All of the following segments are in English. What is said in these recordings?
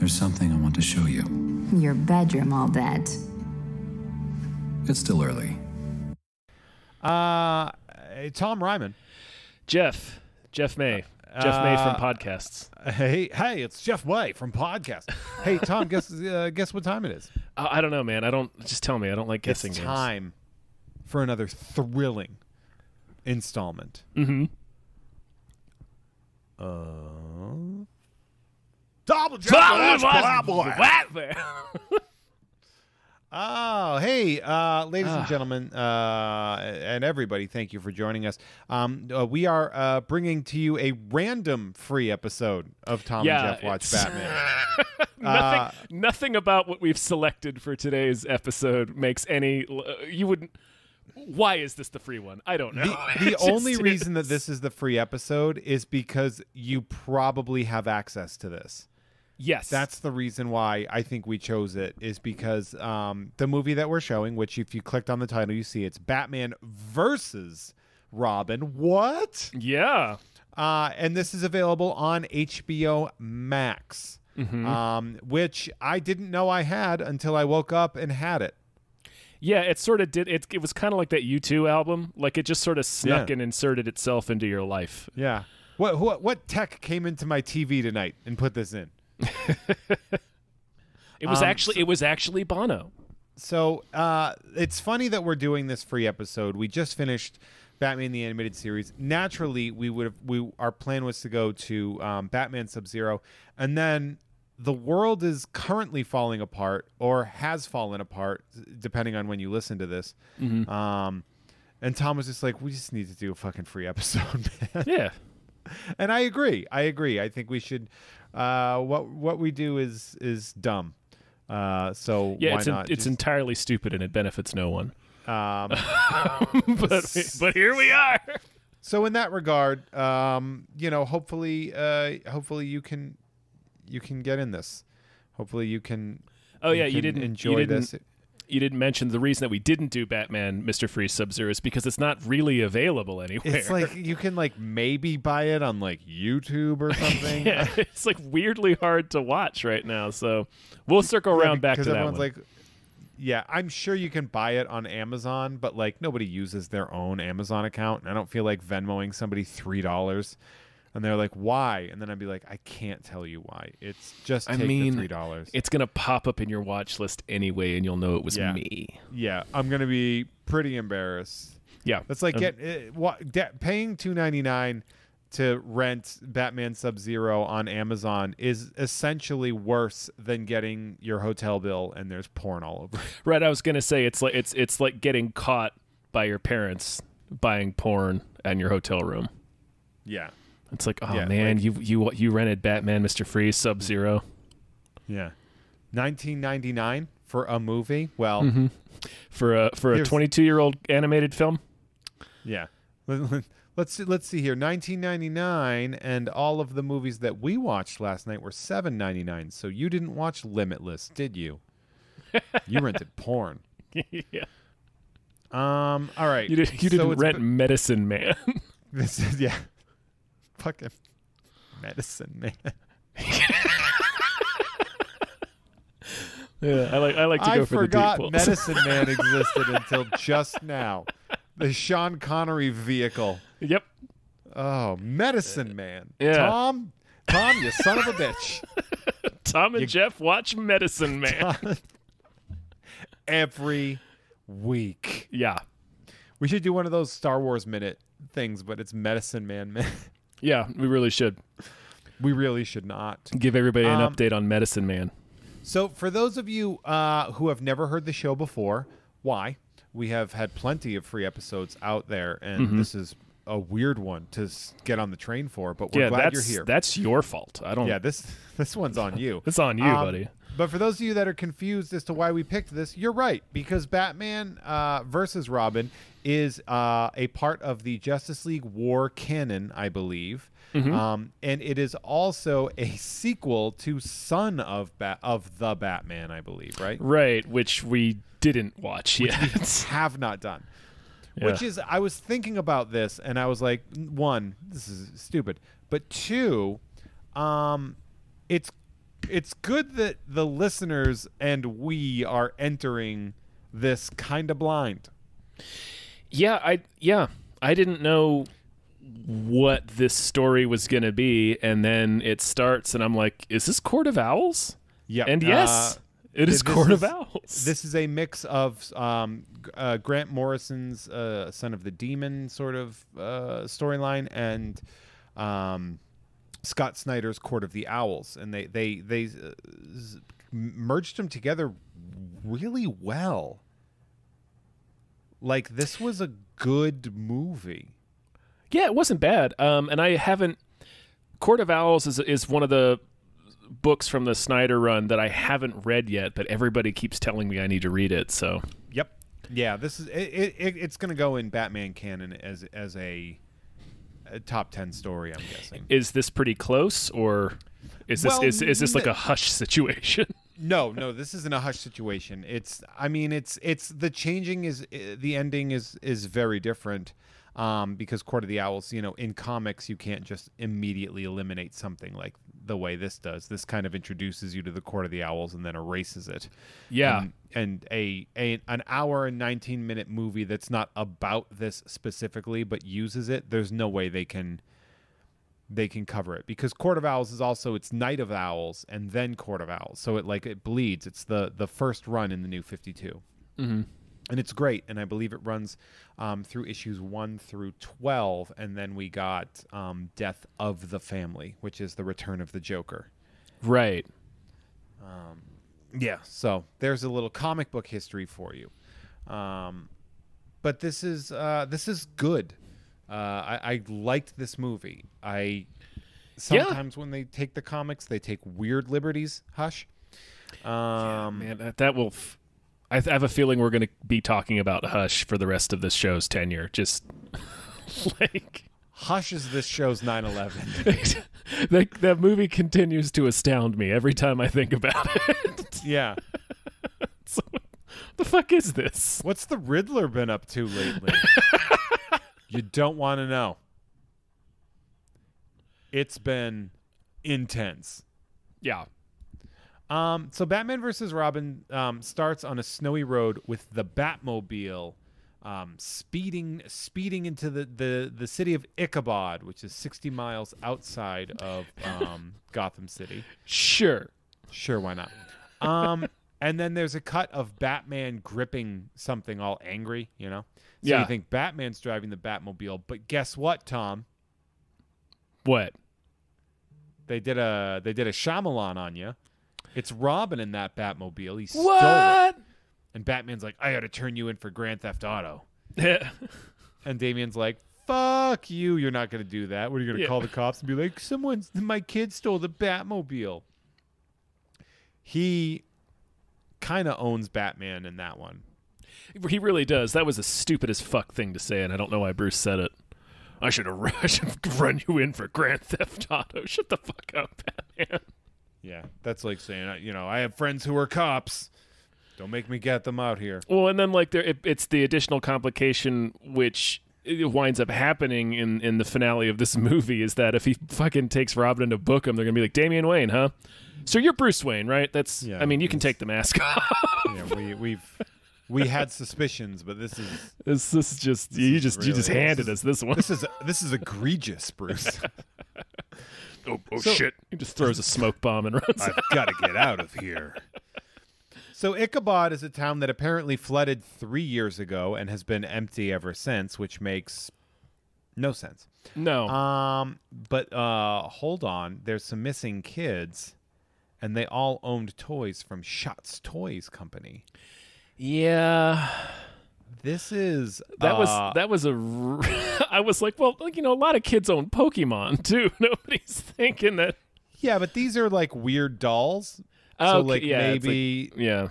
There's something I want to show you. Your bedroom, I'll bet. It's still early. Tom Reimann. Jeff May. Jeff May from podcasts. Hey, it's Jeff May from podcasts. Hey, Tom, guess what time it is? I don't know, man. Just tell me. I don't like guessing It's games. time for another thrilling installment. Mm-hmm. Double Oh, hey, ladies and gentlemen, and everybody, thank you for joining us. We are bringing to you a random free episode of Tom and Jeff Watch Batman. Nothing about what we've selected for today's episode makes any... You wouldn't... Why is this the free one? I don't know. The only reason that this is the free episode is because you probably have access to this. Yes. That's the reason why I think we chose it, is because the movie that we're showing, which if you clicked on the title, you see it's Batman versus Robin. What? Yeah. And this is available on HBO Max, which I didn't know I had until I woke up and had it. Yeah, it sort of did. It was kind of like that U2 album. Like it just sort of snuck and inserted itself into your life. Yeah. What tech came into my TV tonight and put this in? It was actually Bono. So it's funny that we're doing this free episode. We just finished Batman the Animated Series. Naturally, our plan was to go to Batman Sub-Zero, and then the world is currently falling apart, or has fallen apart, depending on when you listen to this. And Tom was just like, "We just need to do a fucking free episode, man." Yeah. And I agree. I think we should. What we do is dumb. So yeah, why not? It's entirely stupid and it benefits no one. But here we are. So in that regard, hopefully you can get in this. Hopefully you can. Oh yeah, you didn't enjoy this. You didn't mention the reason that we didn't do Batman Mr. Freeze Sub-Zero is because it's not really available anywhere. It's like you can maybe buy it on YouTube or something. Yeah, it's weirdly hard to watch right now. So we'll circle around back to that one. Because everyone's I'm sure you can buy it on Amazon, but nobody uses their own Amazon account. And I don't feel like Venmoing somebody $3. And they're like, why? And then I'd be like, I can't tell you why. It's just the $3. It's going to pop up in your watch list anyway, and you'll know it was me. Yeah, I'm going to be pretty embarrassed. Yeah. That's like paying $2.99 to rent Batman Sub-Zero on Amazon is essentially worse than getting your hotel bill and there's porn all over. Right, I was going to say, it's like getting caught by your parents buying porn in your hotel room. Yeah. It's like, oh man, you rented Batman Mr. Freeze Sub-Zero. Yeah. $19.99 for a movie? Well, for a 22-year-old animated film? Yeah. Let's see here. $19.99, and all of the movies that we watched last night were $7.99. So you didn't watch Limitless, did you? You rented porn. Yeah. All right. You didn't rent Medicine Man. This is fucking Medicine Man. Yeah, I like to go for the deep pulls. I forgot pulls. Medicine Man existed until just now. The Sean Connery vehicle. Yep. Oh, Medicine Man. Yeah. Tom, you son of a bitch. Tom and Jeff watch Medicine Man. Every week. Yeah. We should do one of those Star Wars minute things, but it's Medicine Man. Yeah, we really should. We really should not. Give everybody an update on Medicine Man. So for those of you who have never heard the show before, why? We have had plenty of free episodes out there, and this is a weird one to get on the train for, but we're glad you're here. That's your fault. I don't. Yeah, this one's on you. It's on you, buddy. But for those of you that are confused as to why we picked this, you're right, because Batman versus Robin is a part of the Justice League War canon, I believe. And it is also a sequel to Son of the Batman, I believe, right? Right, which we didn't watch yet. We have not done. Yeah. Which is, I was thinking about this, and I was like, one, this is stupid. But two, it's it's good that the listeners and we are entering this kind of blind. I didn't know what this story was going to be, and then it starts, and I'm like, is this Court of Owls? Yeah. And yes, it is Court of Owls. This is a mix of Grant Morrison's Son of the Demon sort of storyline and Scott Snyder's Court of the Owls, and they merged them together really well. Like, this was a good movie. Yeah, it wasn't bad. And I haven't. Court of Owls is one of the books from the Snyder run that I haven't read yet, but everybody keeps telling me I need to read it. So. Yep. Yeah, this is it's going to go in Batman canon as a top 10 story, I'm guessing. Is this pretty close, or is this like a Hush situation? No, this isn't a Hush situation. It's the changing is the ending is very different. Because Court of the Owls, in comics, you can't just immediately eliminate something like the way this does. This kind of introduces you to the Court of the Owls and then erases it. Yeah. And an hour and 19-minute movie that's not about this specifically but uses it, there's no way they can cover it, because Court of Owls is also, it's Night of Owls and then Court of Owls. So it bleeds. It's the first run in the New 52. Mm-hmm. And it's great, and I believe it runs through issues 1 through 12, and then we got Death of the Family, which is the return of the Joker. Right. Yeah, so there's a little comic book history for you. But this is good. I liked this movie. Sometimes when they take the comics, they take weird liberties. Hush. Man, that will. I have a feeling we're going to be talking about Hush for the rest of this show's tenure. Just like Hush is this show's 9/11. That movie continues to astound me every time I think about it. Yeah. So, what the fuck is this? What's the Riddler been up to lately? You don't want to know. It's been intense. Yeah. So Batman vs. Robin starts on a snowy road with the Batmobile speeding into the city of Ichabod, which is 60 miles outside of Gotham City. Sure, why not? And then there's a cut of Batman gripping something all angry, So yeah. You think Batman's driving the Batmobile, but guess what, Tom? What? They did a Shyamalan on you. It's Robin in that Batmobile. He stole What? it. And Batman's like, I ought to turn you in for Grand Theft Auto. Yeah. And Damien's like, fuck you. You're not going to do that. What, are you going to call the cops and be like, my kid stole the Batmobile? He kind of owns Batman in that one. He really does. That was a stupid as fuck thing to say, and I don't know why Bruce said it. I should run you in for Grand Theft Auto. Shut the fuck up, Batman. Yeah, that's like saying, I have friends who are cops. Don't make me get them out here. Well, and then it's the additional complication which winds up happening in the finale of this movie is that if he fucking takes Robin to book him, they're gonna be like, Damian Wayne, huh? So you're Bruce Wayne, right? That's. Yeah, I mean, you can take the mask off. Yeah, we had suspicions, but this is just you just handed us this one. This is egregious, Bruce. Shit! He just throws a smoke bomb and runs. I've got to get out of here. So Ichabod is a town that apparently flooded 3 years ago and has been empty ever since, which makes no sense. No. But hold on. There's some missing kids, and they all owned toys from Shots Toys Company. Yeah. This is I was like, well, a lot of kids own Pokemon too. Nobody's thinking that. Yeah, but these are like weird dolls. So maybe like,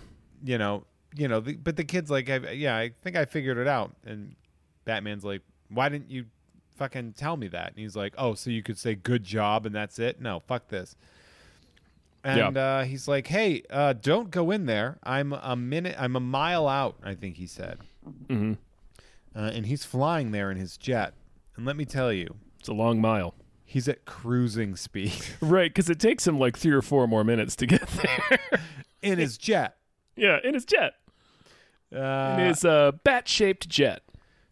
but the kid's like, I think I figured it out. And Batman's like, why didn't you fucking tell me that? And he's like, oh, so you could say good job and that's it? No, fuck this. And he's like, hey, don't go in there. I'm a mile out, I think he said. Mm-hmm. And he's flying there in his jet. And let me tell you, it's a long mile. He's at cruising speed. Right, because it takes him like 3 or 4 more minutes to get there. In his jet. Yeah, in his jet. In his bat-shaped jet.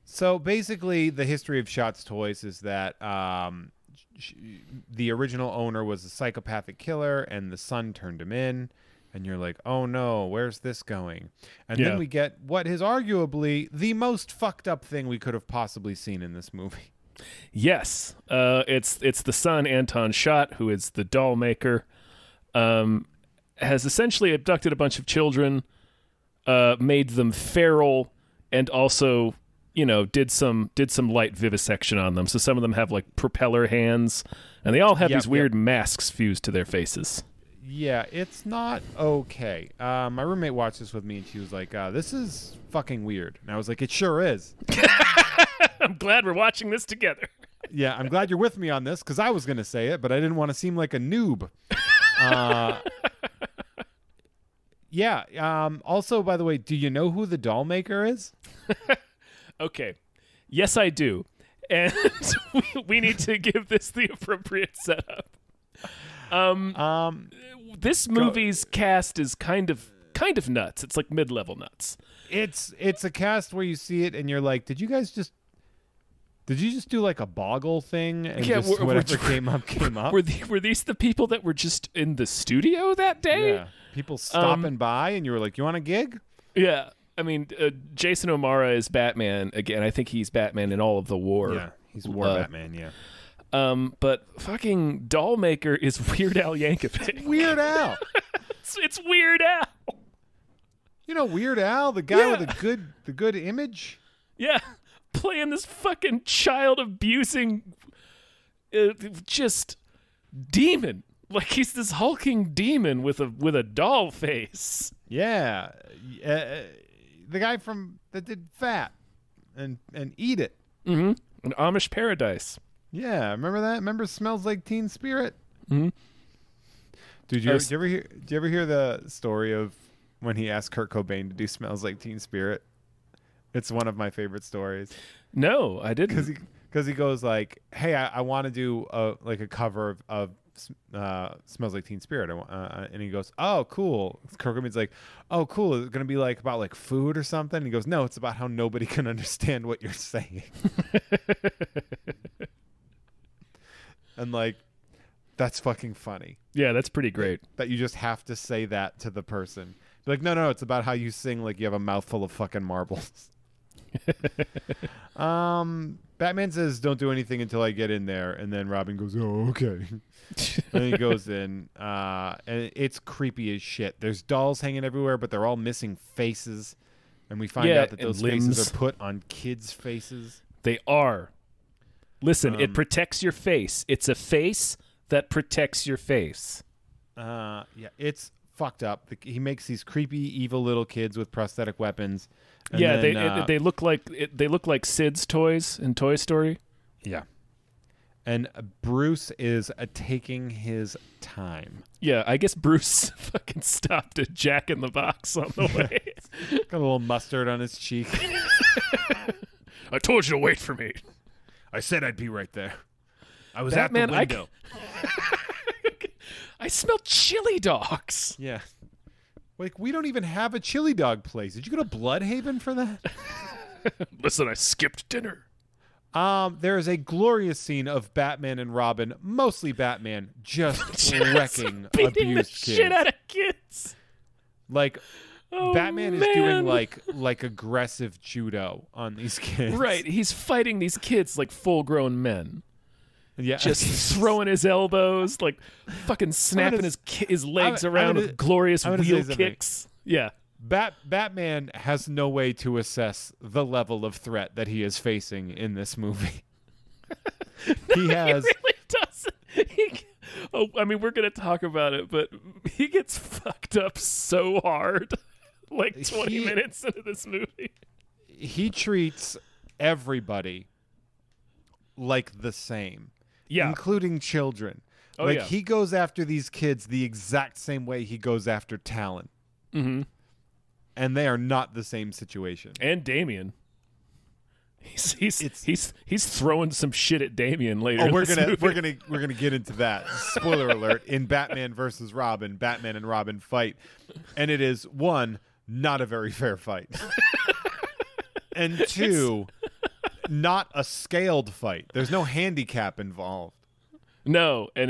So basically, the history of Shot's Toys is that the original owner was a psychopathic killer, and the son turned him in. And you're like, oh no, where's this going? And then we get what is arguably the most fucked up thing we could have possibly seen in this movie. Yes, it's the son, Anton Schott, who is the doll maker, has essentially abducted a bunch of children, made them feral, and also, did some light vivisection on them. So some of them have like propeller hands, and they all have these weird masks fused to their faces. Yeah, it's not okay. My roommate watched this with me, and she was like, this is fucking weird. And I was like, it sure is. I'm glad we're watching this together. Yeah, I'm glad you're with me on this, because I was going to say it, but I didn't want to seem like a noob. Also, by the way, do you know who the doll maker is? Okay. Yes, I do. And we need to give this the appropriate setup. This movie's cast is kind of nuts. It's like mid-level nuts. It's a cast where you see it and you're like, did you just do like a boggle thing and just whatever came up? Were these the people that were just in the studio that day? Yeah, people stopping by and you were like, you want a gig? Yeah, I mean, Jason O'Mara is Batman again. I think he's Batman in all of the war. Yeah, he's War Batman. Yeah. But fucking doll maker is Weird Al Yankovic. Weird Al. It's Weird Al. You know Weird Al, the guy with the good image? Yeah. Playing this fucking child abusing just demon. Like he's this hulking demon with a doll face. Yeah. The guy that did Fat and Eat It. Mm-hmm. An Amish Paradise. Yeah, remember that? Remember Smells Like Teen Spirit? Mm-hmm. Dude, did you ever hear the story of when he asked Kurt Cobain to do Smells Like Teen Spirit? It's one of my favorite stories. No, I didn't. Because he goes like, "Hey, I want to do a cover of Smells Like Teen Spirit," and he goes, "Oh, cool." Kurt Cobain's like, "Oh, cool. Is it gonna be like about like food or something?" And he goes, "No, it's about how nobody can understand what you're saying." And like, that's fucking funny. Yeah, that's pretty great. That you just have to say that to the person. Be like, no, it's about how you sing like you have a mouthful of fucking marbles. Batman says, "Don't do anything until I get in there," and then Robin goes, "Oh, okay." And he goes in, and it's creepy as shit. There's dolls hanging everywhere, but they're all missing faces, and we find out that those faces are put on kids' faces. They are. Listen, it protects your face. It's a face that protects your face. Yeah, it's fucked up. He makes these creepy, evil little kids with prosthetic weapons. And yeah, then, they look like Sid's toys in Toy Story. Yeah, and Bruce is taking his time. Yeah, I guess Bruce fucking stopped at Jack in the Box on the way. Got a little mustard on his cheek. I told you to wait for me. I said I'd be right there. I was Batman, at the window. I smell chili dogs. Yeah. Like, we don't even have a chili dog place. Did you go to Bloodhaven for that? Listen, I skipped dinner. There is a glorious scene of Batman and Robin, mostly Batman, just wrecking beating abused the kids. shit out of kids. Like, Oh, Batman man. is doing like aggressive judo on these kids. Right, he's fighting these kids like full-grown men. Yeah. Just throwing his elbows, like fucking snapping his legs around with glorious wheel kicks. Yeah. Batman has no way to assess the level of threat that he is facing in this movie. He has. He really doesn't. I mean, we're going to talk about it, but he gets fucked up so hard. Like 20 minutes into this movie. He treats everybody like the same. Yeah. Including children. Oh, like, yeah. he goes after these kids the exact same way he goes after Talon. Mm-hmm. And they are not the same situation. And Damien. He's throwing some shit at Damian later. Oh, in we're this movie. gonna get into that. Spoiler alert: in Batman versus Robin, Batman and Robin fight, and it is one, not a very fair fight, and two, not a scaled fight. There's no handicap involved. No, and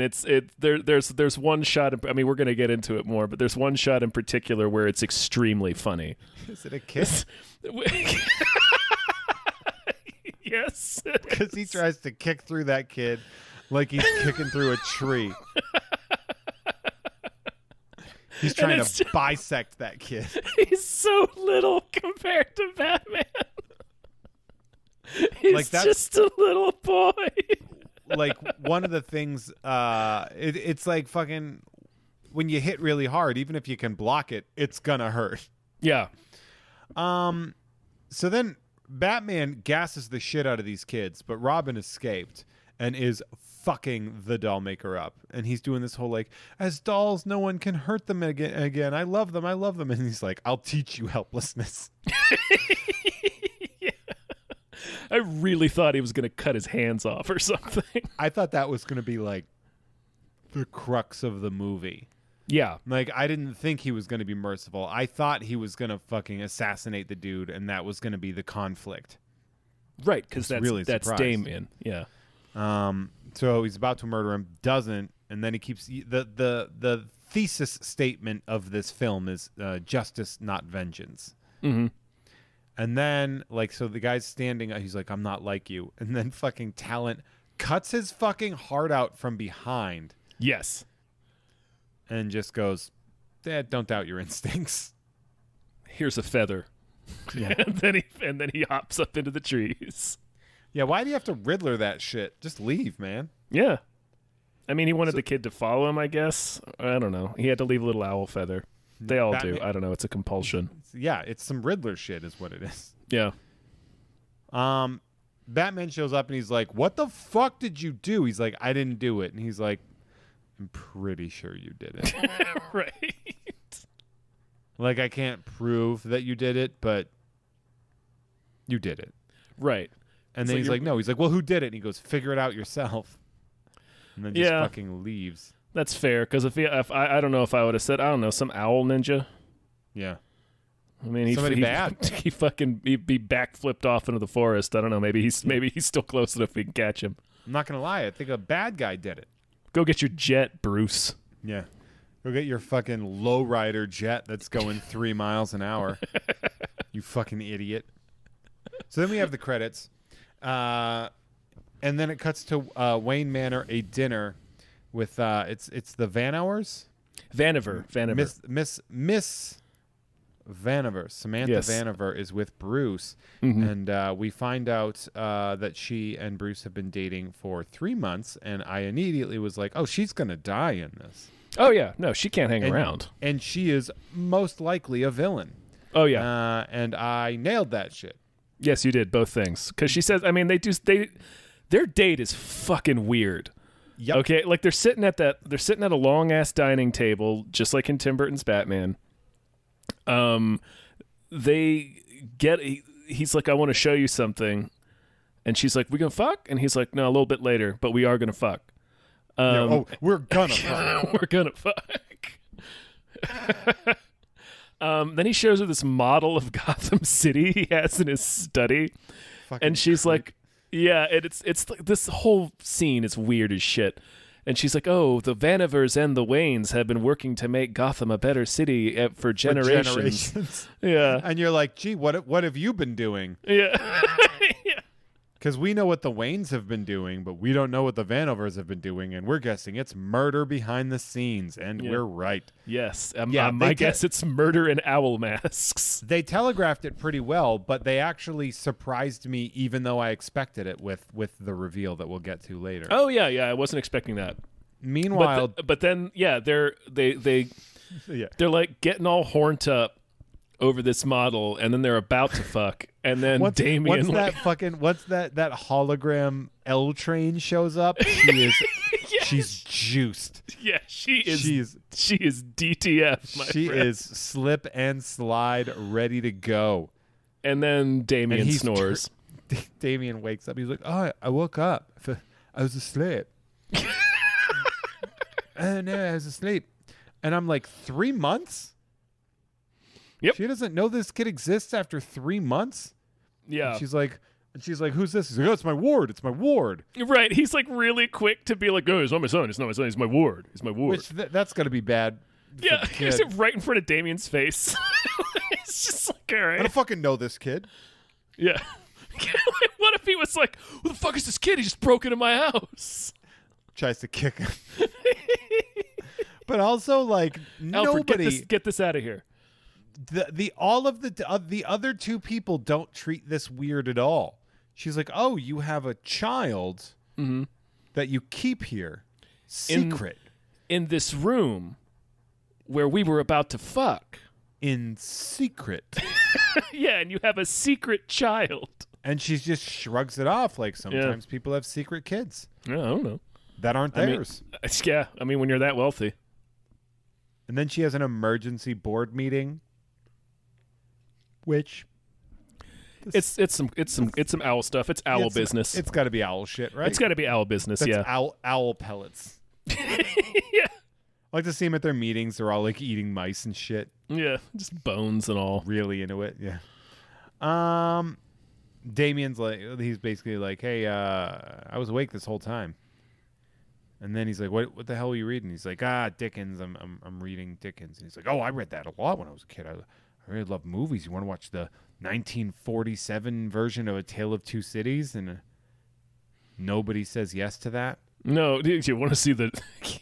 there's one shot. I mean, we're gonna get into it more, but there's one shot in particular where it's extremely funny. Is it a kiss? Yes, Because he tries to kick through that kid like he's kicking through a tree. He's trying to bisect that kid. He's so little compared to Batman. He's Like, that's just a little boy. Like, one of the things, it's like fucking when you hit really hard, even if you can block it, it's gonna hurt. Yeah. So then Batman gasses the shit out of these kids, but Robin escaped and is fucking the doll maker up. And he's doing this whole like, as dolls, no one can hurt them again. I love them. And he's like, I'll teach you helplessness. Yeah. I really thought he was going to cut his hands off or something. I thought that was going to be like the crux of the movie. Yeah. Like, I didn't think he was going to be merciful. I thought he was going to fucking assassinate the dude, and that was going to be the conflict. Right, because that's surprised. Damian. Yeah. So he's about to murder him, doesn't, and then he keeps the thesis statement of this film is justice, not vengeance. Mm-hmm. And then, like, so the guy's standing, he's like, I'm not like you. And then fucking Talent cuts his fucking heart out from behind. Yes. And just goes, Dad, don't doubt your instincts. Here's a feather. Yeah. and then he hops up into the trees. Yeah, why do you have to Riddler that shit? Just leave, man. Yeah. I mean, he wanted the kid to follow him, I guess. I don't know. He had to leave a little owl feather. They all do. I don't know. It's a compulsion. Yeah, it's some Riddler shit is what it is. Yeah. Batman shows up and he's like, what the fuck did you do? He's like, I didn't do it. And he's like, I'm pretty sure you did it. Right. Like, I can't prove that you did it, but you did it. Right. And then he's like, no. He's like, well, who did it? And he goes, figure it out yourself. And then just fucking leaves. That's fair, because if I don't know if I would have said, I don't know, some owl ninja. Yeah. I mean, bad. He'd be backflipped off into the forest. I don't know. Maybe he's still close enough we can catch him. I'm not gonna lie. I think a bad guy did it. Go get your jet, Bruce. Yeah. Go get your fucking lowrider jet that's going 3 miles an hour. You fucking idiot. So then we have the credits. And then it cuts to Wayne Manor, a dinner with it's the Vanowers? Vanover. Miss Vanover. Samantha Vanover is with Bruce. Mm-hmm. And we find out that she and Bruce have been dating for 3 months, and I immediately was like, oh, she's gonna die in this. Oh yeah, no, she can't hang around. And she is most likely a villain. Oh yeah. And I nailed that shit. Yes, you did both things. Because she says, I mean, their date is fucking weird. Yep. Okay, like they're sitting at a long ass dining table, just like in Tim Burton's Batman. He's like, I want to show you something, and she's like, we gonna fuck? And he's like, no, a little bit later, but we are gonna fuck. We're gonna fuck. We're gonna fuck. Then he shows her this model of Gotham City he has in his study, and she's like, yeah, it's like this whole scene is weird as shit. And she's like, oh, the Vanovers and the Waynes have been working to make Gotham a better city for generations. Yeah. And you're like, gee, what have you been doing? Yeah. Yeah. Because we know what the Waynes have been doing, but we don't know what the Vanovers have been doing, and we're guessing it's murder behind the scenes, and we're right. Yes. My guess it's murder in owl masks. They telegraphed it pretty well, but they actually surprised me, even though I expected it with the reveal that we'll get to later. Oh yeah, I wasn't expecting that. Meanwhile, but then they're like getting all horned up over this model, and then they're about to fuck, and then Damian once that hologram L train shows up, she's juiced. Yeah, she is DTF, my she friend. is slip and slide ready to go. And then Damian snores. Damien wakes up. He's like, "Oh, I woke up. I was asleep." Oh no, I was asleep. And I'm like, 3 months? Yep. She doesn't know this kid exists after 3 months? Yeah. And she's like, who's this? He's like, "Oh, it's my ward. It's my ward." Right. He's like really quick to be like, "Oh, it's not my son. It's not my son. It's my ward. It's my ward." Which that's got to be bad. Yeah. He's right in front of Damien's face. It's just like, all right. I don't fucking know this kid. Yeah. What if he was like, "Who the fuck is this kid? He just broke into my house." Tries to kick him. But also, like, Alfred, nobody. get this out of here. All of the other two people don't treat this weird at all. She's like, "Oh, you have a child that you keep here, secret in this room where we were about to fuck." In secret. Yeah, and you have a secret child. And she just shrugs it off like sometimes people have secret kids Yeah, I don't know. that aren't theirs. I mean, when you're that wealthy. And then she has an emergency board meeting, which It's some owl stuff. It's owl business. It's got to be owl shit, right? It's got to be owl business. That's Yeah. owl pellets. Yeah. I like to see them at their meetings. They're all like eating mice and shit. Yeah. Just bones and all. Really into it. Yeah. Damien's like, he's basically like, "Hey, I was awake this whole time." And then he's like, "What the hell are you reading?" He's like, "Dickens. I'm reading Dickens." And he's like, "Oh, I read that a lot when I was a kid. I really love movies. You want to watch the 1947 version of A Tale of Two Cities?" And nobody says yes to that. No, do you want to see the?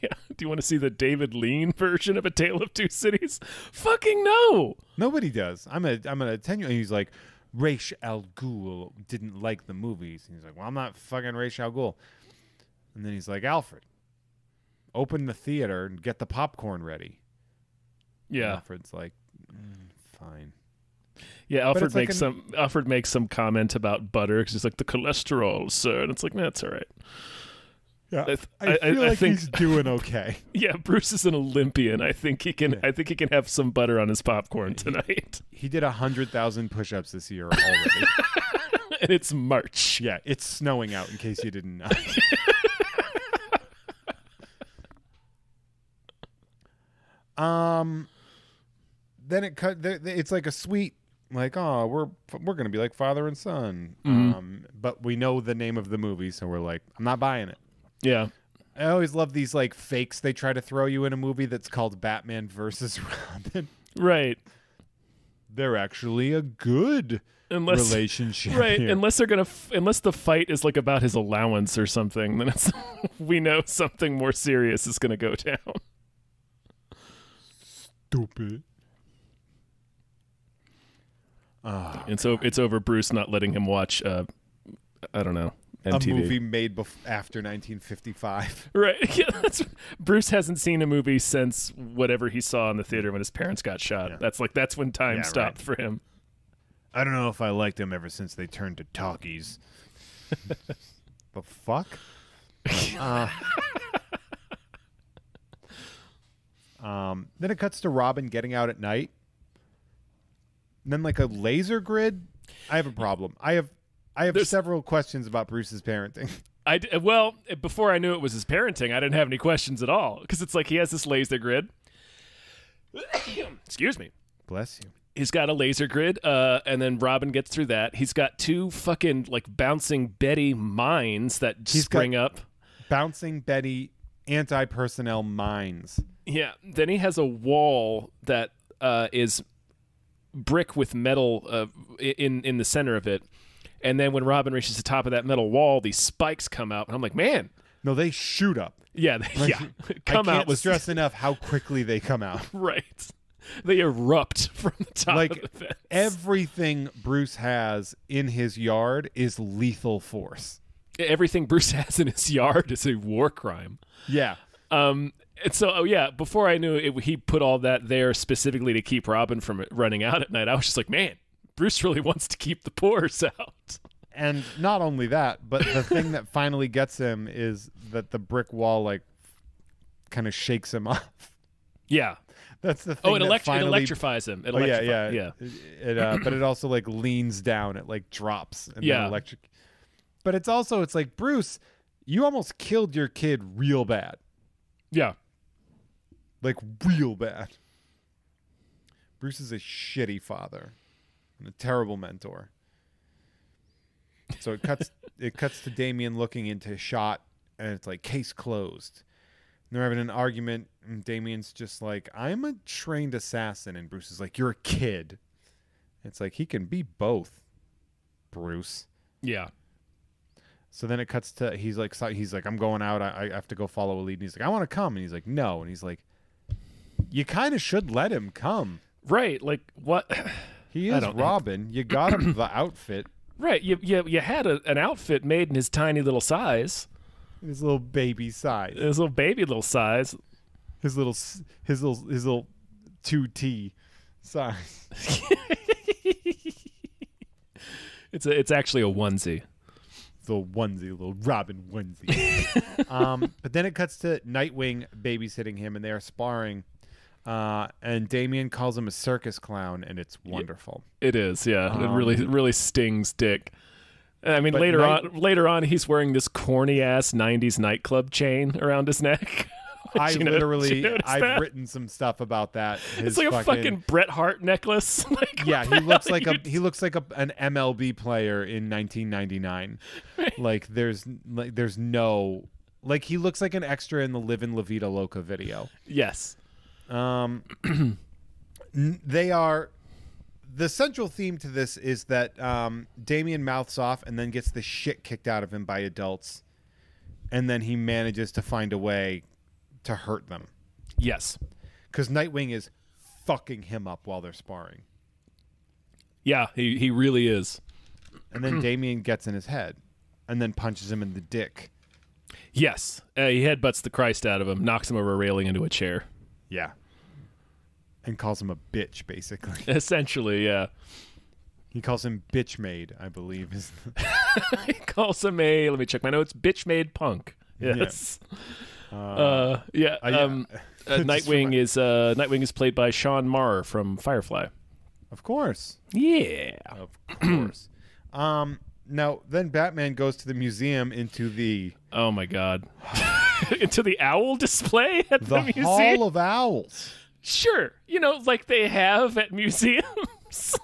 Yeah, do you want to see the David Lean version of A Tale of Two Cities? Fucking no. Nobody does. I'm gonna tell you. And he's like, "Ra's al Ghul didn't like the movies." And he's like, "Well, I'm not fucking Ra's al Ghul." And then he's like, "Alfred, open the theater and get the popcorn ready." Yeah. And Alfred's like, "Fine." Yeah, Alfred like makes some comment about butter because he's like, "The cholesterol, sir," and it's like, "That's all right." Yeah, I feel like he's doing okay. Yeah, Bruce is an Olympian. I think he can. I think he can have some butter on his popcorn tonight. He did 100,000 push-ups this year already. And it's March. Yeah, it's snowing out. In case you didn't know. Then it's like a sweet, like, "Oh, we're gonna be like father and son." But we know the name of the movie, so we're like, "I'm not buying it." Yeah. I always love these like fakes they try to throw you in a movie that's called Batman versus Robin. Right. They're actually a good relationship, right? here. Unless they're gonna, unless the fight is like about his allowance or something, then it's we know something more serious is gonna go down. Stupid. And so it's over Bruce not letting him watch. I don't know. MTV. A movie made after 1955. Right. Yeah, Bruce hasn't seen a movie since whatever he saw in the theater when his parents got shot. Yeah. That's when time stopped for him. I don't know if I liked him ever since they turned to talkies. The fuck? Then it cuts to Robin getting out at night. And then like a laser grid. I have a problem. I have several questions about Bruce's parenting. Well, before I knew it was his parenting, I didn't have any questions at all because it's like he has this laser grid. Excuse me. Bless you. He's got a laser grid, and then Robin gets through that. He's got two fucking like bouncing Betty mines that spring up. Bouncing Betty anti-personnel mines. Yeah. Then he has a wall that is brick with metal in the center of it. And then when Robin reaches the top of that metal wall, these spikes come out. And I'm like, man. No, they shoot up. Yeah. Like, come out. Stress enough how quickly they come out. Right. They erupt from the top of the fence. Everything Bruce has in his yard is lethal force. Everything Bruce has in his yard is a war crime. Yeah. And so, before I knew it, he put all that there specifically to keep Robin from running out at night. I was just like, man, Bruce really wants to keep the pores out. And not only that, but the thing that finally gets him is that the brick wall, like, kind of shakes him off. Yeah. That's the thing. It finally... electrifies him. Yeah. But it also like leans down. It like drops. And then electric. But it's like, Bruce, you almost killed your kid real bad. Yeah. Like real bad. Bruce is a shitty father and a terrible mentor. So it cuts to Damien looking into his shot, and it's like, case closed. And they're having an argument, and Damien's just like, I'm a trained assassin. And Bruce is like, you're a kid. It's like, he can be both, Bruce. Yeah. So then it cuts to, he's like, I'm going out. I have to go follow a lead. And he's like, I want to come. And he's like, no. And he's like, you kind of should let him come. Right. Like, what? He is Robin. You got him the outfit. Right. You had an outfit made in his tiny little size. His little baby size. His little baby little size. His little 2T size. It's actually a onesie. Little Robin onesie. But then it cuts to Nightwing babysitting him, and they are sparring. And Damien calls him a circus clown, and it's wonderful. It is, yeah. It really stings Dick. I mean, later on, he's wearing this corny ass '90s nightclub chain around his neck. I've written some stuff about that. It's like a fucking Bret Hart necklace. Like, yeah, he looks like an MLB player in 1999. Right. Like there's no, like, he looks like an extra in the Livin' La Vida Loca video. Yes. They are. The central theme to this is that Damien mouths off and then gets the shit kicked out of him by adults, and then he manages to find a way to hurt them. Yes. Because Nightwing is fucking him up while they're sparring. Yeah, he really is. And then Damien gets in his head and then punches him in the dick. Yes. He headbutts the Christ out of him, knocks him over a railing into a chair. Yeah. And calls him a bitch, basically. Essentially, yeah. He calls him bitch made, I believe. He calls him let me check my notes, bitch made punk. Yes. Yeah. Nightwing is played by Sean Marr from Firefly. Of course. Yeah. Of course. Now, then Batman goes to the museum into the... Oh, my God. Into the owl display at the museum? The Hall of Owls. Sure. Like they have at museums.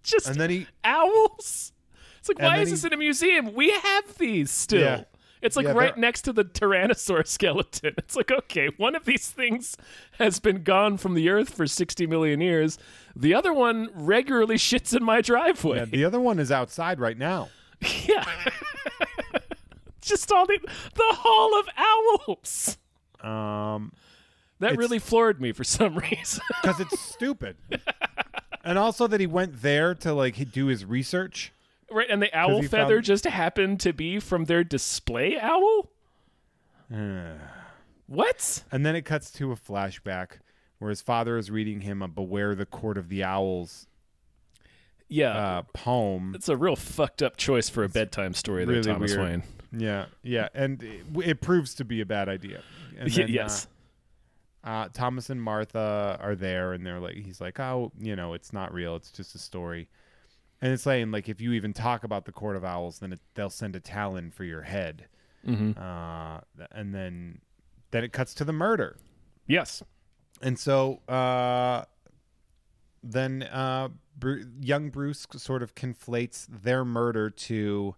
Just and then owls. It's like, why is this in a museum? We have these still. Yeah. It's like right next to the Tyrannosaur skeleton. It's like, okay, one of these things has been gone from the earth for 60 million years. The other one regularly shits in my driveway. Yeah, the other one is outside right now. Yeah. Just all the Hall of Owls. That really floored me for some reason. Because it's stupid. And also that he went there to like do his research. Right, and the owl feather just happened to be from their display owl? What? And then it cuts to a flashback where his father is reading him a Beware the Court of the Owls poem. It's a real fucked up choice for a bedtime story there, really Thomas weird. Wayne. Yeah. And it proves to be a bad idea. And then, yes. Thomas and Martha are there, and he's like, oh, it's not real. It's just a story. And it's saying, like, if you even talk about the Court of Owls, then they'll send a Talon for your head. Mm-hmm. And then it cuts to the murder. Yes. And so then young Bruce sort of conflates their murder to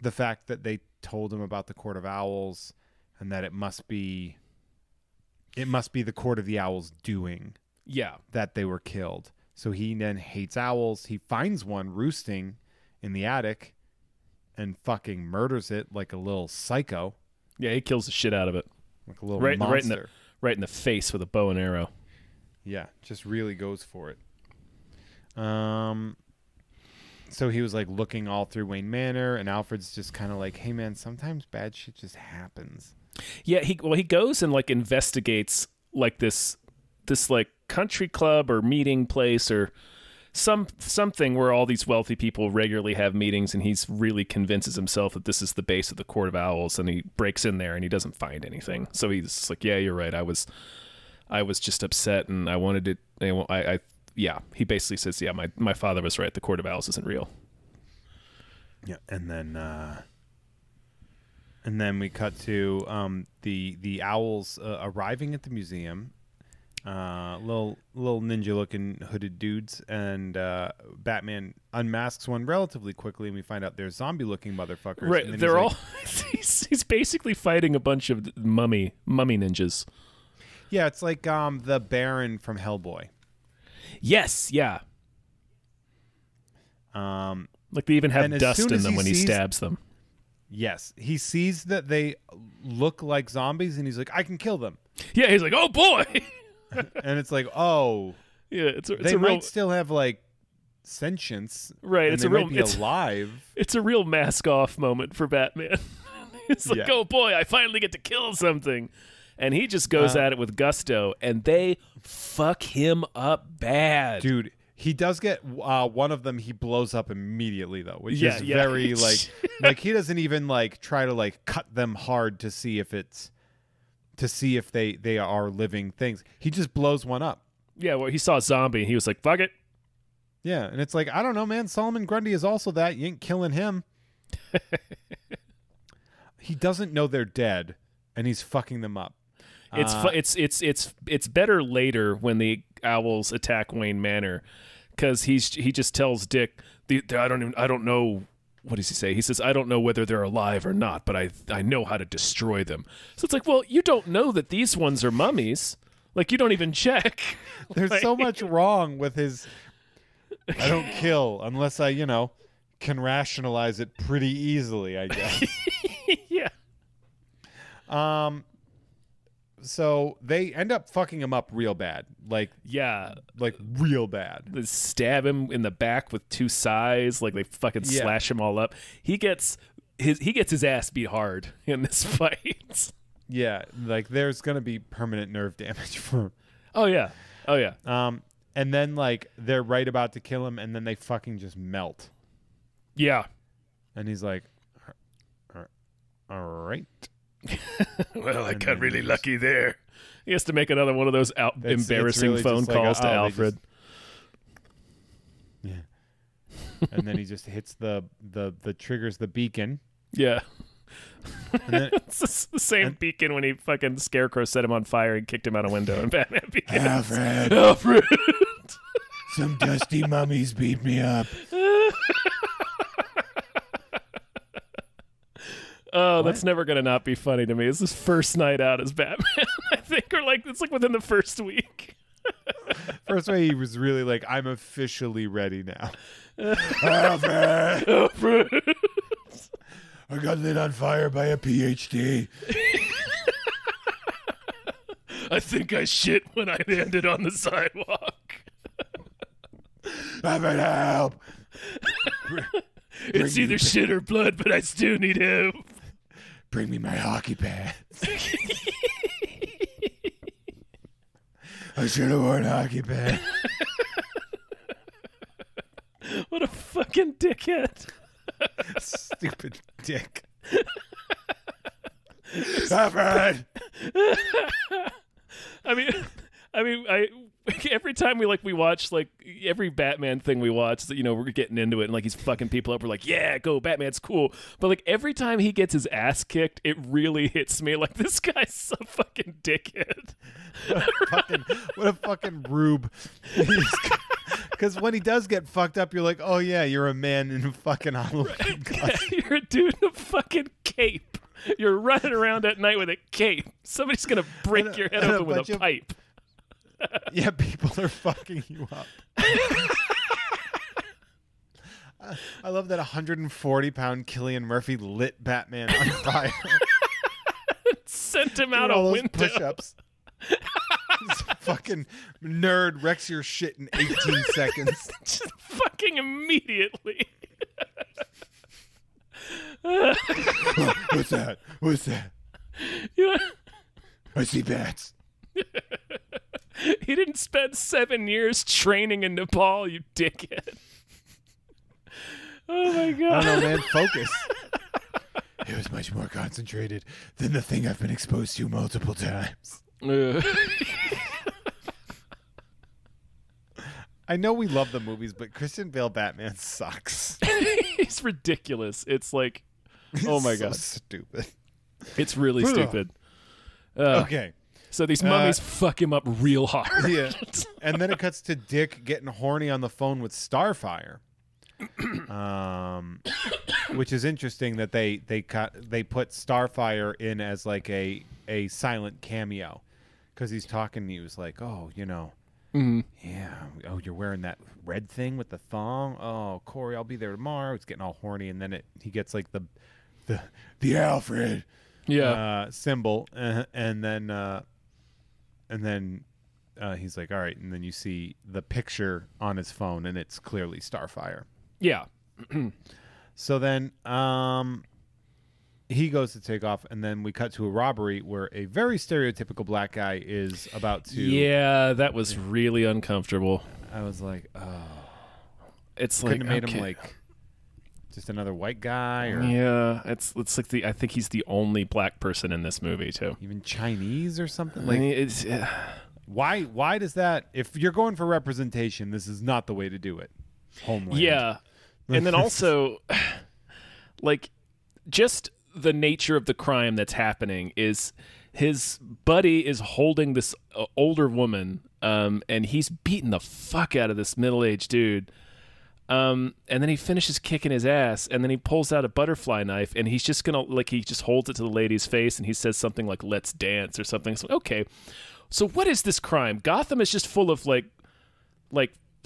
the fact that they told him about the Court of Owls and that it must be the Court of the Owls doing that they were killed. So he then hates owls. He finds one roosting in the attic and fucking murders it like a little psycho. Yeah, he kills the shit out of it. Like a little monster. Right in the face with a bow and arrow. Yeah, just really goes for it. So he was like looking all through Wayne Manor, and Alfred's just kind of like, hey man, sometimes bad shit just happens. Yeah, he goes and like investigates like this like country club or meeting place or something where all these wealthy people regularly have meetings, and he's really convinces himself that this is the base of the Court of Owls, and he breaks in there and he doesn't find anything. So he's like, yeah, you're right. I was I was just upset and I wanted it. Yeah, he basically says, yeah, my father was right. The Court of Owls isn't real. Yeah, and then we cut to the owls arriving at the museum. Little ninja looking hooded dudes, and Batman unmasks one relatively quickly, and we find out they're zombie looking motherfuckers. Right, and they're all he's basically fighting a bunch of mummy ninjas. Yeah, it's like the Baron from Hellboy. Yes, yeah. Like they even have dust in them when he stabs them. Yes, he sees that they look like zombies, and he's like, I can kill them. Yeah, he's like, oh boy. And it's like, oh, yeah, they might still have like sentience, right? It's might be alive. It's a real mask off moment for Batman. It's like, oh boy, I finally get to kill something, and he just goes at it with gusto, and they fuck him up bad, dude. He does get one of them. He blows up immediately though, which is very like he doesn't even like try to like cut them hard to see if they are living things. He just blows one up. Yeah, well, he saw a zombie and he was like, fuck it. Yeah, and it's like, I don't know, man. Solomon Grundy is also that. You ain't killing him. He doesn't know they're dead, and he's fucking them up. It's better later when the owls attack Wayne Manor, because he just tells Dick, I don't know. What does he say? He says, I don't know whether they're alive or not, but I know how to destroy them. So it's like, well, you don't know that these ones are mummies. Like, you don't even check. There's so much wrong with his, I don't kill unless I, can rationalize it pretty easily, I guess. Yeah. So they end up fucking him up real bad. Like real bad. They stab him in the back with two sais. Like they fucking slash him all up. He gets his ass beat hard in this fight. Yeah, like there's gonna be permanent nerve damage for him. Oh yeah. And then like they're right about to kill him, and then they fucking just melt. Yeah. And he's like, all right. Well, I got really lucky there. He has to make another one of those embarrassing really phone calls to Alfred. Yeah. And then he just hits the triggers the beacon. Yeah. And then, it's the same beacon when he fucking Scarecrow set him on fire and kicked him out a window in Batman Begins. Alfred! Some dusty mummies beat me up. Oh, that's never gonna not be funny to me. It's his first night out as Batman, I think, or like it's like within the first week. First way he was really like, I'm officially ready now. Alfred! I got lit on fire by a PhD. I think I shit when I landed on the sidewalk. Alfred, help! It's either shit or blood, but I still need help. Bring me my hockey pads. I should have worn hockey pads. What a fucking dickhead. Stupid dick. Alfred! I mean, every time we watch like every Batman thing we watch, that we're getting into it and like he's fucking people up. We're like, yeah, go Batman's cool. But like every time he gets his ass kicked, it really hits me like this guy's a fucking dickhead. What a fucking rube. Because when he does get fucked up, you're like, oh yeah, you're a man in a fucking Halloween costume. Yeah, you're a dude in a fucking cape. You're running around at night with a cape. Somebody's gonna break your head open with a pipe. Yeah, people are fucking you up. I love that 140-pound Cillian Murphy lit Batman on fire. Sent him out a window. Push-ups. This fucking nerd wrecks your shit in 18 seconds. Just fucking immediately. What's that? What's that? I see bats. He didn't spend 7 years training in Nepal, you dickhead. Oh my god. I don't know, man. Focus. It was much more concentrated than the thing I've been exposed to multiple times. I know we love the movies, but Christian Bale Batman sucks. He's ridiculous. It's like, oh my god, stupid. It's really stupid. Okay. So these mummies fuck him up real hard. Yeah. And then it cuts to Dick getting horny on the phone with Starfire. Which is interesting that they put Starfire in as like a silent cameo, because he's talking and he was like, oh, yeah, oh, you're wearing that red thing with the thong, oh, Corey, I'll be there tomorrow. It's getting all horny, and then he gets like the Alfred symbol, and then he's like, all right, and then you see the picture on his phone and it's clearly Starfire. Yeah. So then he goes to take off, and then we cut to a robbery where a very stereotypical black guy is about to... Yeah, that was really uncomfortable. I was like, oh. It's Couldn't like... have made him like just another white guy, or... Yeah, it's like I think he's the only black person in this movie, too. Even Chinese or something? I Like, mean, it's... why does that... If you're going for representation, this is not the way to do it. Homeland. Yeah. And then also, like, just the nature of the crime that's happening is his buddy is holding this older woman, and he's beating the fuck out of this middle-aged dude. And then he finishes kicking his ass, and then he pulls out a butterfly knife, and he's just gonna, like, he just holds it to the lady's face, and he says something like, let's dance or something. So, okay. So what is this crime? Gotham is just full of, like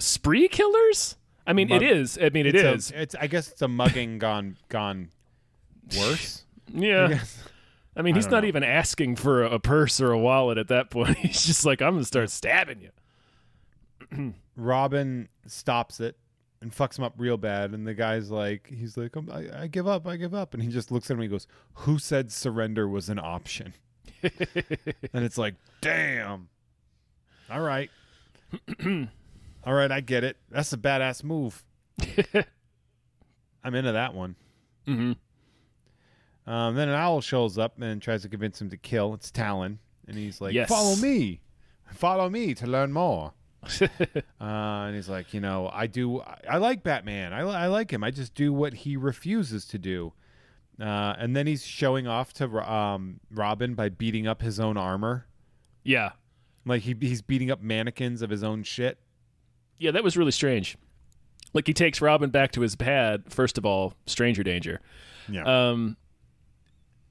spree killers? I mean, it is. I mean, it is. I guess it's a mugging gone worse. Yeah. I mean, he's not even asking for a purse or a wallet at that point. He's just like, I'm going to start stabbing you. Robin stops it and fucks him up real bad. And the guy's like, he's like, I give up. And he just looks at him and he goes, who said surrender was an option? And it's like, damn. All right. All right, I get it. That's a badass move. I'm into that one. Mm-hmm. Then an owl shows up and tries to convince him to kill. It's Talon. And he's like, yes. Follow me to learn more. And he's like, I like Batman. I like him. I just do what he refuses to do. And then he's showing off to Robin by beating up his own armor. Yeah. Like he's beating up mannequins of his own shit. Yeah, that was really strange. Like, he takes Robin back to his pad, first of all, stranger danger. Yeah.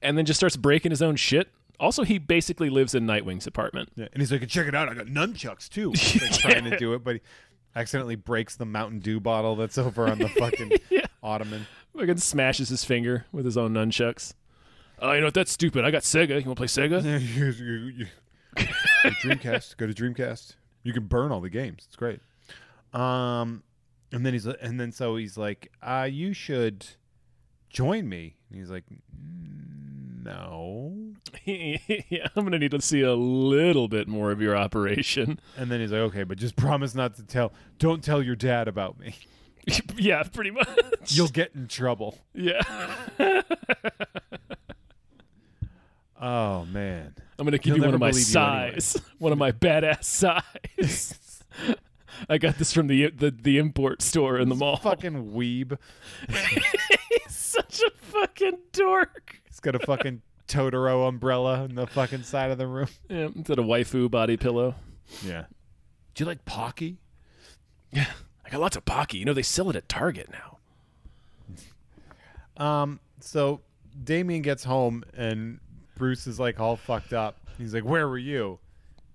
And then just starts breaking his own shit. Also, he basically lives in Nightwing's apartment. Yeah. And he's like, check it out, I got nunchucks too. He's like trying to do it, but he accidentally breaks the Mountain Dew bottle that's over on the fucking ottoman. Fucking smashes his finger with his own nunchucks. Oh, you know what? That's stupid. I got Sega. You want to play Sega? Dreamcast. Go to Dreamcast. You can burn all the games. It's great. And then so he's like, you should join me. And he's like, no. Yeah, I'm gonna need to see a little bit more of your operation. And then he's like, okay, but just promise not to don't tell your dad about me. Yeah, pretty much. You'll get in trouble. Yeah. Oh man. I'm gonna give you one of my size. Anyway. One of my badass size. I got this from the import store in the mall. Fucking weeb. He's such a fucking dork. He's got a fucking Totoro umbrella in the fucking side of the room. Yeah, it's got a waifu body pillow. Yeah. Do you like Pocky? Yeah, I got lots of Pocky. You know, they sell it at Target now. So Damian gets home and Bruce is like all fucked up. He's like, where were you?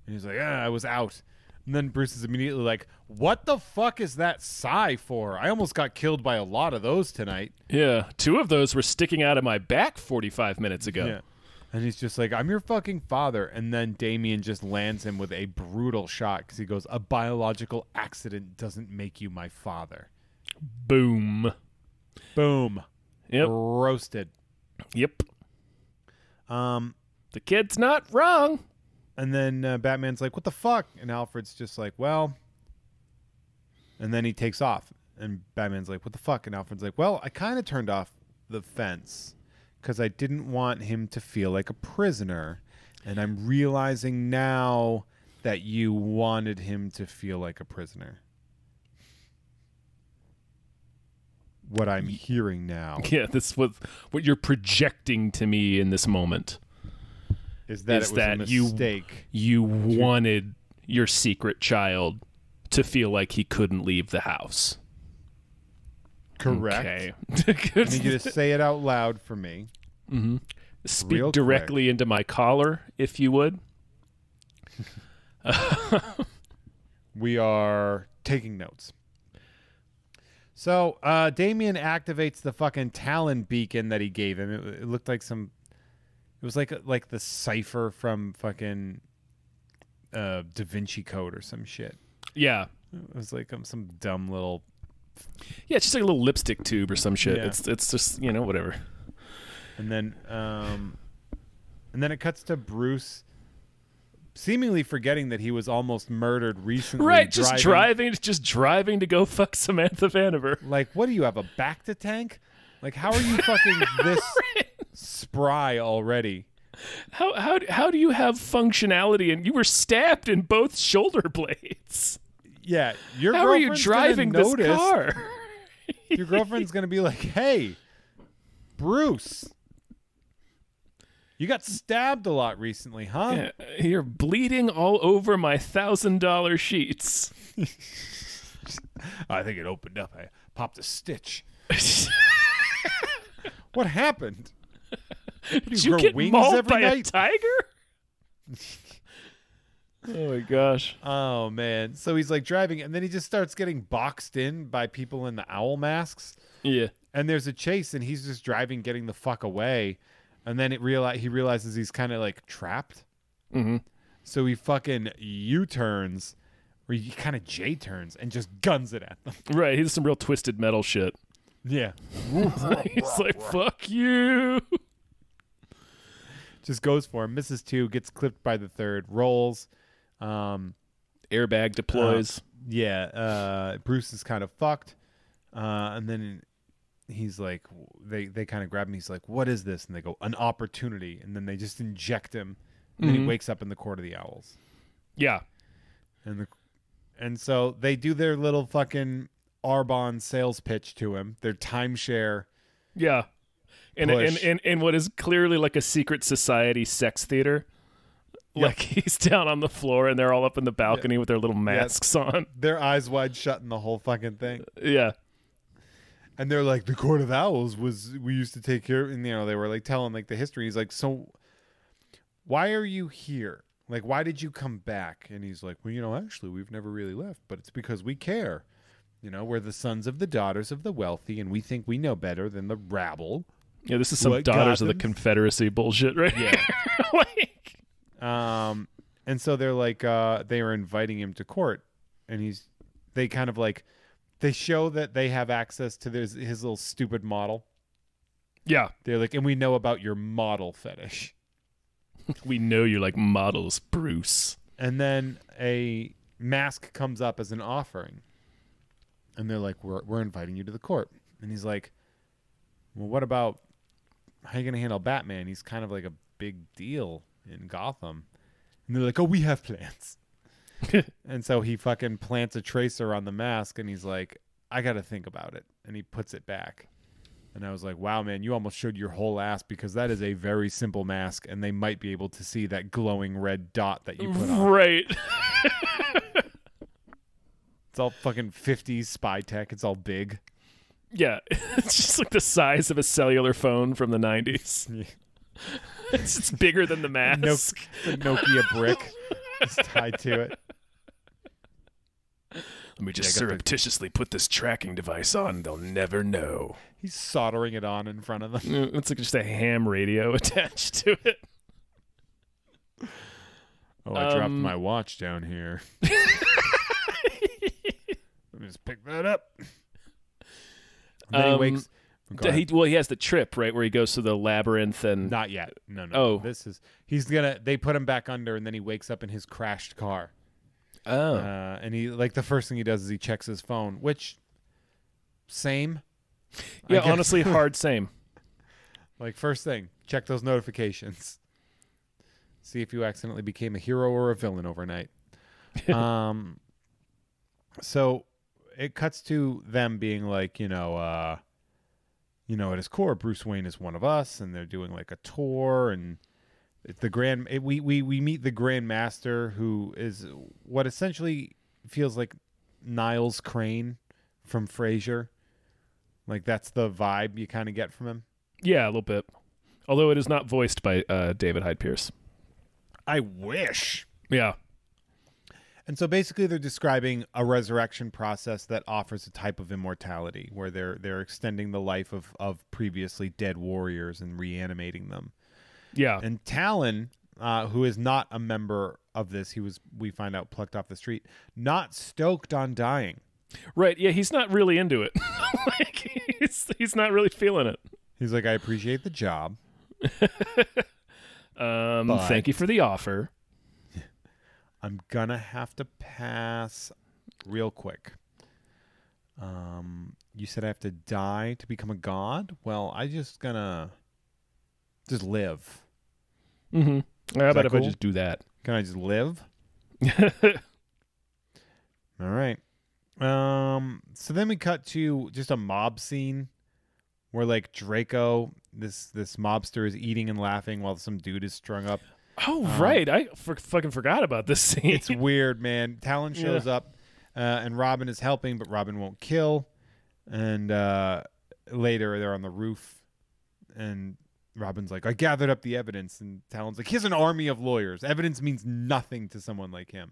And he's like, I was out. And then Bruce is immediately like, what the fuck is that sigh for? I almost got killed by a lot of those tonight. Yeah, 2 of those were sticking out of my back 45 minutes ago. Yeah. And he's just like, I'm your fucking father. And then Damian just lands him with a brutal shot because he goes, a biological accident doesn't make you my father. Boom. Boom. Yep. Roasted. Yep. The kid's not wrong. And then Batman's like, what the fuck? And Alfred's just like, well. And then he takes off. And Batman's like, what the fuck? And Alfred's like, well, I kind of turned off the fence because I didn't want him to feel like a prisoner. And I'm realizing now that you wanted him to feel like a prisoner. what I'm hearing now Yeah, this what you're projecting to me in this moment is that it was a mistake. You wanted your secret child to feel like he couldn't leave the house. Correct. Okay. I need you to say it out loud for me. Mm-hmm. Speak Real directly quick. into my collar, if you would. We are taking notes. So Damien activates the fucking Talon beacon that he gave him. It looked like some. It was like the cipher from fucking Da Vinci Code or some shit. Yeah. It was like some dumb little. Yeah, it's just like a little lipstick tube or some shit. Yeah. It's just, you know, whatever. And then it cuts to Bruce seemingly forgetting that he was almost murdered recently. Right, just driving to go fuck Samantha Vanover. Like, what do you have, a Bacta tank? Like, how are you fucking this spry already? How do you have functionality and you were stabbed in both shoulder blades? Yeah, your How are you girlfriend's driving gonna this notice, car? Your girlfriend's gonna be like, "Hey, Bruce, you got stabbed a lot recently, huh?" Yeah, you're bleeding all over my $1,000 sheets. I think it opened up. I popped a stitch. What happened? Did you you grow get wings mauled every by a night? tiger? Oh my gosh. Oh man. So he's like driving and then he just starts getting boxed in by people in the owl masks. Yeah. And there's a chase and he's just driving, getting the fuck away. And then he realizes he's kind of like trapped. Mm-hmm. So he fucking U-turns, or he kind of J-turns and just guns it at them. Right, he does some real twisted metal shit. Yeah. He's like, fuck you. Just goes for him. Misses two, gets clipped by the third, rolls. Airbag deploys. Bruce is kind of fucked. And then he's like, they kind of grab him. He's like, what is this? And they go, an opportunity. And then they just inject him. And then he wakes up in the Court of the Owls. Yeah. And so they do their little fucking Arbonne sales pitch to him. Their timeshare. Yeah. In what is clearly like a secret society sex theater. Yep. Like he's down on the floor and they're all up in the balcony with their little masks on. Their eyes wide shut in the whole fucking thing. Yeah. And they're like, the Court of Owls we used to take care of, and they were like telling like the history. He's like, so why are you here? Like, why did you come back? And he's like, well, actually we've never really left, but it's because we care. We're the sons of the daughters of the wealthy, and we think we know better than the rabble. Yeah, this is some Daughters of the Confederacy bullshit, right? Yeah. Like, and so they're like, they are inviting him to court, and they kind of like, they show that they have access to his little stupid model. Yeah. They're like, and we know about your model fetish. We know you like models, Bruce. And then a mask comes up as an offering. And they're like, we're inviting you to the court. And he's like, well, what about, how are you going to handle Batman? He's kind of like a big deal in Gotham. And they're like, oh, we have plans. And so he fucking plants a tracer on the mask and he's like, I got to think about it. And he puts it back. And I was like, wow, man, you almost showed your whole ass, because that is a very simple mask and they might be able to see that glowing red dot that you put on. Right. It's all fucking 50s spy tech. It's all big. Yeah. It's just like the size of a cellular phone from the 90s. Yeah. It's just bigger than the mask. The Nokia brick is tied to it. Let me just surreptitiously put this tracking device on. They'll never know. He's soldering it on in front of them. It's like just a ham radio attached to it. Oh, I dropped my watch down here. Let me just pick that up. And then he wakes. He has the trip, right, where he goes to the labyrinth and... Not yet. No. Oh. They put him back under, and then he wakes up in his crashed car. Oh. And he, like, the first thing he does is he checks his phone, which, same. Yeah, honestly, hard same. Like, first thing, check those notifications. See if you accidentally became a hero or a villain overnight. So it cuts to them being like, at his core, Bruce Wayne is one of us, and they're doing like a tour, and we meet the Grand Master, who is what essentially feels like Niles Crane from Frasier. Like that's the vibe you kind of get from him. Yeah, a little bit. Although it is not voiced by David Hyde Pierce. I wish. Yeah. And so basically they're describing a resurrection process that offers a type of immortality where they're extending the life of previously dead warriors and reanimating them. Yeah. And Talon, who is not a member of this, we find out, plucked off the street, not stoked on dying. Right. Yeah, he's not really into it. Like he's not really feeling it. He's like, I appreciate the job. Thank you for the offer. I'm gonna have to pass real quick. You said I have to die to become a god? Well, I just gonna live. Mm-hmm. How about if cool? I just do that? Can I just live? All right. So then we cut to just a mob scene where like Draco, this mobster, is eating and laughing while some dude is strung up. Oh, right. I fucking forgot about this scene. It's weird, man. Talon shows up, and Robin is helping, but Robin won't kill. And later, they're on the roof, and Robin's like, I gathered up the evidence. And Talon's like, he has an army of lawyers. Evidence means nothing to someone like him.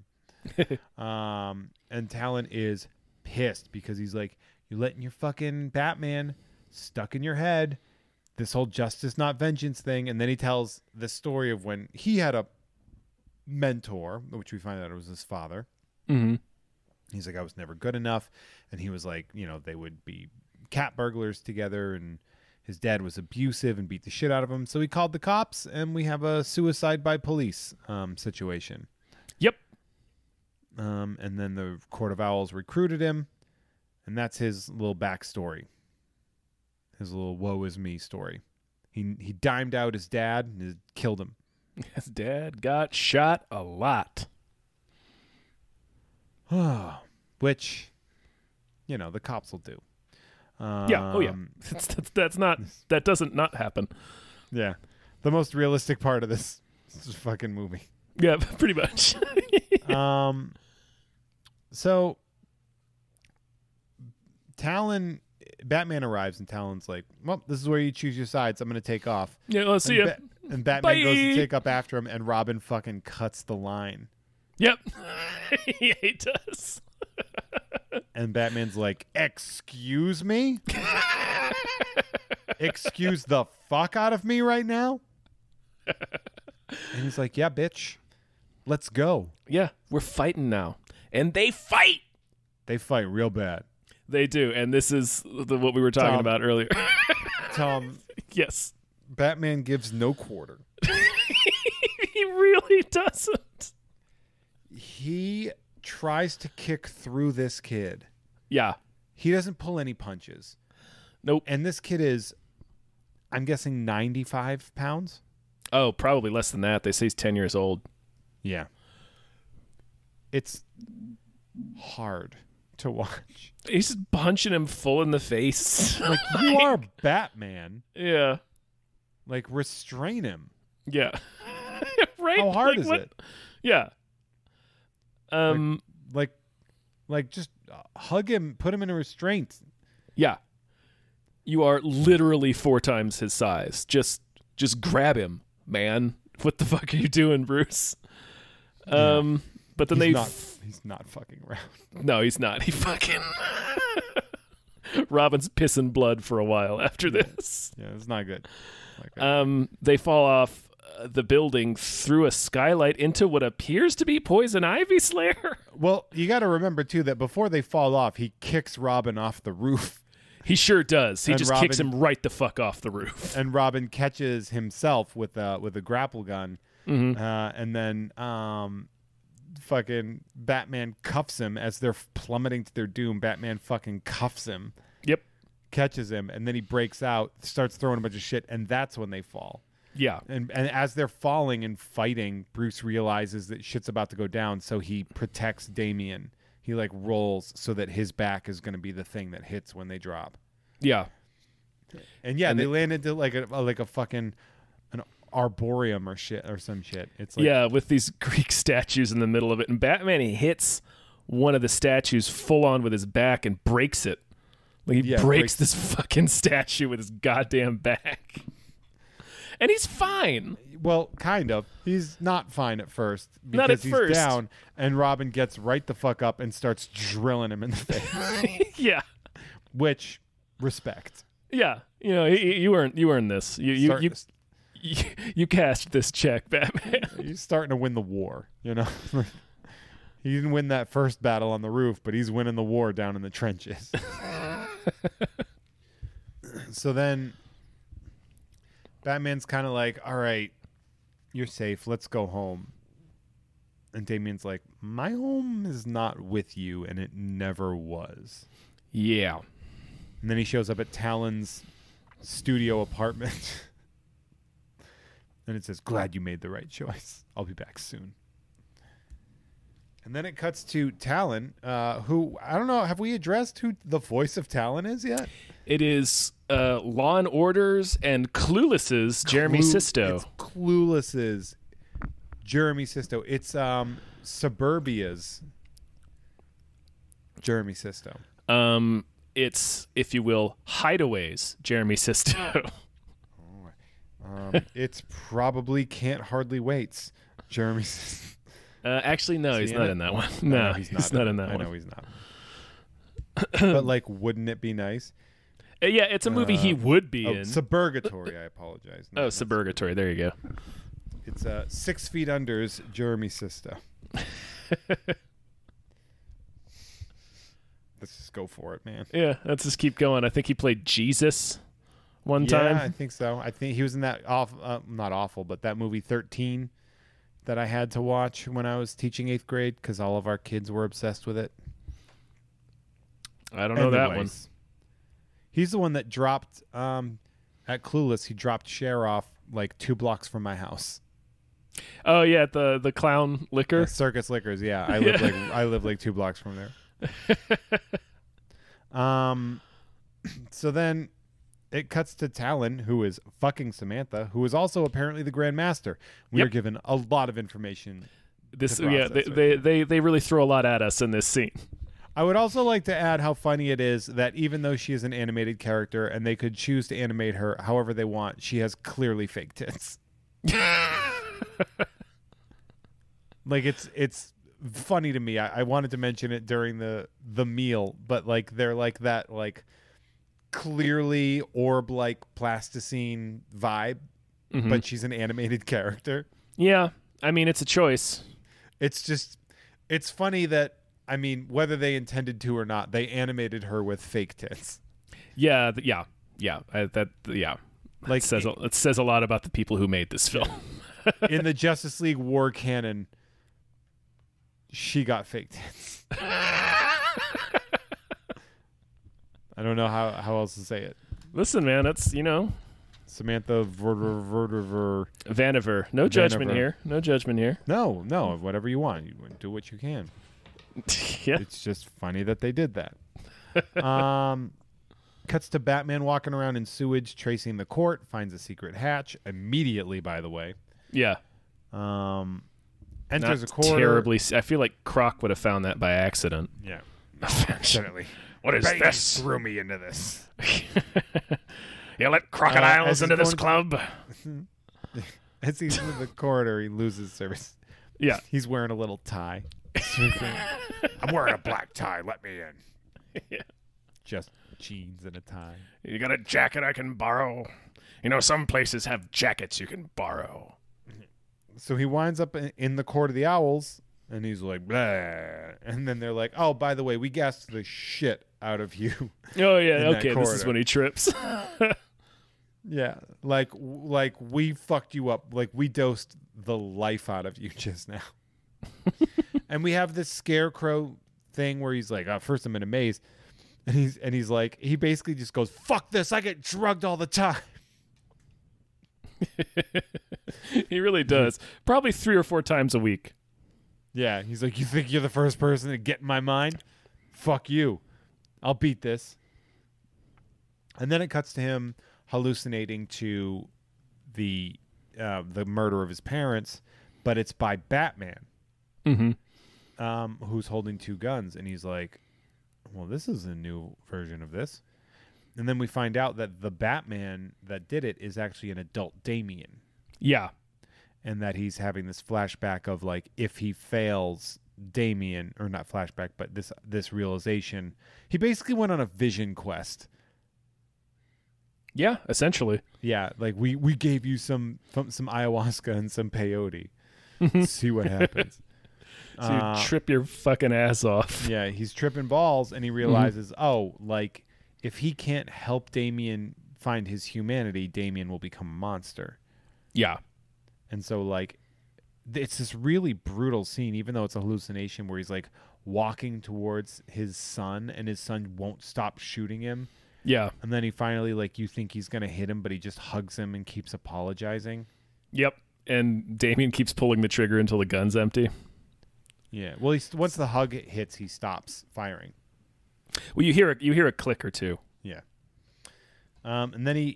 And Talon is pissed because he's like, you're letting your fucking Batman stuck in your head. This whole justice, not vengeance thing. And then he tells the story of when he had a mentor, which we find out it was his father. Mm-hmm. He's like, I was never good enough. And he was like, they would be cat burglars together. And his dad was abusive and beat the shit out of him. So he called the cops, and we have a suicide by police situation. Yep. And then the Court of Owls recruited him. And that's his little backstory. His little woe is me story. He dimed out his dad and killed him. His dad got shot a lot. Which, the cops will do. Yeah. Oh, yeah. That doesn't not happen. Yeah. The most realistic part of this fucking movie. Yeah, pretty much. So Batman arrives, and Talon's like, well, this is where you choose your sides. I'm going to take off. Yeah, let's see ya. And Batman goes to take up after him, and Robin fucking cuts the line. Yep. Yeah, he does. And Batman's like, excuse me? Excuse the fuck out of me right now? And he's like, yeah, bitch. Let's go. Yeah, we're fighting now. And they fight. They fight real bad. They do, and this is what we were talking about earlier. Tom. Yes. Batman gives no quarter. He really doesn't. He tries to kick through this kid. Yeah. He doesn't pull any punches. Nope. And this kid is, I'm guessing, 95 pounds? Oh, probably less than that. They say he's 10 years old. Yeah. It's hard to watch. He's just punching him full in the face. Like, you are Batman. Yeah. Like, restrain him. Yeah. Right? How hard is it? Yeah. Like just hug him, put him in a restraint. Yeah. You are literally 4 times his size. Just grab him, man. What the fuck are you doing, Bruce? Yeah. But then he's not fucking around. No, he's not. He fucking Robin's pissing blood for a while after this. Yeah, it's not good. They fall off the building through a skylight into what appears to be Poison Ivy's lair. Well, you got to remember too that before they fall off, he kicks Robin off the roof. He sure does. He just kicks him right the fuck off the roof. And Robin catches himself with a grapple gun, and then fucking Batman cuffs him as they're plummeting to their doom. Batman fucking cuffs him. Yep. Catches him, and then he breaks out, starts throwing a bunch of shit, and that's when they fall. Yeah. And as they're falling and fighting, Bruce realizes that shit's about to go down, so he protects Damian. He rolls so that his back is going to be the thing that hits when they drop. Yeah. And yeah, And they land into like a fucking an arboreum or shit or some shit. It's like, yeah, with these Greek statues in the middle of it. And Batman, he hits one of the statues full on with his back and breaks it. Like he breaks this fucking statue with his goddamn back. And he's fine. Well, kind of. He's not fine at first because Not at he's first. down, and Robin gets right the fuck up and starts drilling him in the face. Yeah. Which, respect. Yeah. You know, you earned this. You cashed this check, Batman. He's starting to win the war, you know? He didn't win that first battle on the roof, but he's winning the war down in the trenches. So then Batman's kind of like, all right, you're safe. Let's go home. And Damian's like, my home is not with you, and it never was. Yeah. And then he shows up at Talon's studio apartment. And it says, glad you made the right choice. I'll be back soon. And then it cuts to Talon, who, I don't know, have we addressed who the voice of Talon is yet? It is Law and Order's and Clueless's Jeremy Sisto. It's Clueless's Jeremy Sisto. It's Suburbia's Jeremy Sisto. It's, if you will, Hideaway's Jeremy Sisto. It's probably Can't Hardly Wait's Jeremy Sisto. Actually, no, he's not in that one. No, No, he's he's not. not in that one. I know he's not. But, like, wouldn't it be nice? Yeah, it's a movie he would be in. Suburgatory, I apologize. No, Oh, not Suburgatory. There you go. It's 6 Feet Under's Jeremy Sisto. Let's just go for it, man. Yeah, let's just keep going. I think he played Jesus one time. Yeah, I think so. I think he was in that not awful, but that movie 13 that I had to watch when I was teaching 8th grade because all of our kids were obsessed with it. I don't know that one. He's the one that dropped at Clueless. He dropped Cher off like 2 blocks from my house. Oh yeah, the clown liquor. Circus Liquors. Yeah, I live like 2 blocks from there. So then it cuts to Talon, who is fucking Samantha, who is also apparently the Grand Master. We are given a lot of information. This they really throw a lot at us in this scene. I would also like to add how funny it is that even though she is an animated character and they could choose to animate her however they want, she has clearly fake tits. Like it's funny to me. I wanted to mention it during the meal, but like they're like that like clearly orb like plasticine vibe, but she's an animated character. Yeah, I mean it's a choice. It's funny that whether they intended to or not, they animated her with fake tits. Yeah. Like it says a lot about the people who made this film. In the Justice League War canon, she got fake tits. I don't know how else to say it. Listen, man, that's Samantha Vaniver. No judgment here. No judgment here. No, whatever you want. You do what you can. Yeah. It's just funny that they did that. Cuts to Batman walking around in sewage, tracing the court, finds a secret hatch immediately, by the way. Yeah. Enters a corridor. Terribly. I feel like Croc would have found that by accident. Yeah. Definitely. What is this? Threw me into this. You let crocodiles into this club? As he's in the corridor, he loses service. Yeah. He's wearing a little tie. I'm wearing a black tie. Let me in. Yeah. Just jeans and a tie. You got a jacket I can borrow? Some places have jackets you can borrow. So he winds up in the Court of the Owls, and he's like, blah. And then they're like, oh, by the way, we gassed the shit out of you. Oh, yeah. Okay, this is when he trips. Yeah. Like we fucked you up. Like, we dosed the life out of you just now. And we have this scarecrow thing where he's like, first I'm in a maze. And he's like, he basically just goes, fuck this, I get drugged all the time. He really does. Probably 3 or 4 times a week. Yeah, he's like, you think you're the first person to get in my mind? Fuck you. I'll beat this. And then it cuts to him hallucinating to the murder of his parents, but it's by Batman, who's holding two guns, and he's like, well, this is a new version of this. And then we find out that the Batman that did it is actually an adult Damian. Yeah. And that he's having this flashback of, like, if he fails Damian, or not flashback, but this realization. He basically went on a vision quest. Yeah, essentially. Yeah, like we gave you some ayahuasca and some peyote. See what happens. So you trip your fucking ass off. Yeah, he's tripping balls, and he realizes, like, if he can't help Damian find his humanity, Damian will become a monster. Yeah. And so, like, it's this really brutal scene, even though it's a hallucination, where he's, like, walking towards his son, and his son won't stop shooting him. Yeah. And then he finally, like, you think he's going to hit him, but he just hugs him and keeps apologizing. Yep. And Damian keeps pulling the trigger until the gun's empty. Yeah. Well, once the hug hits, he stops firing. Well, you hear a click or two. Yeah. And then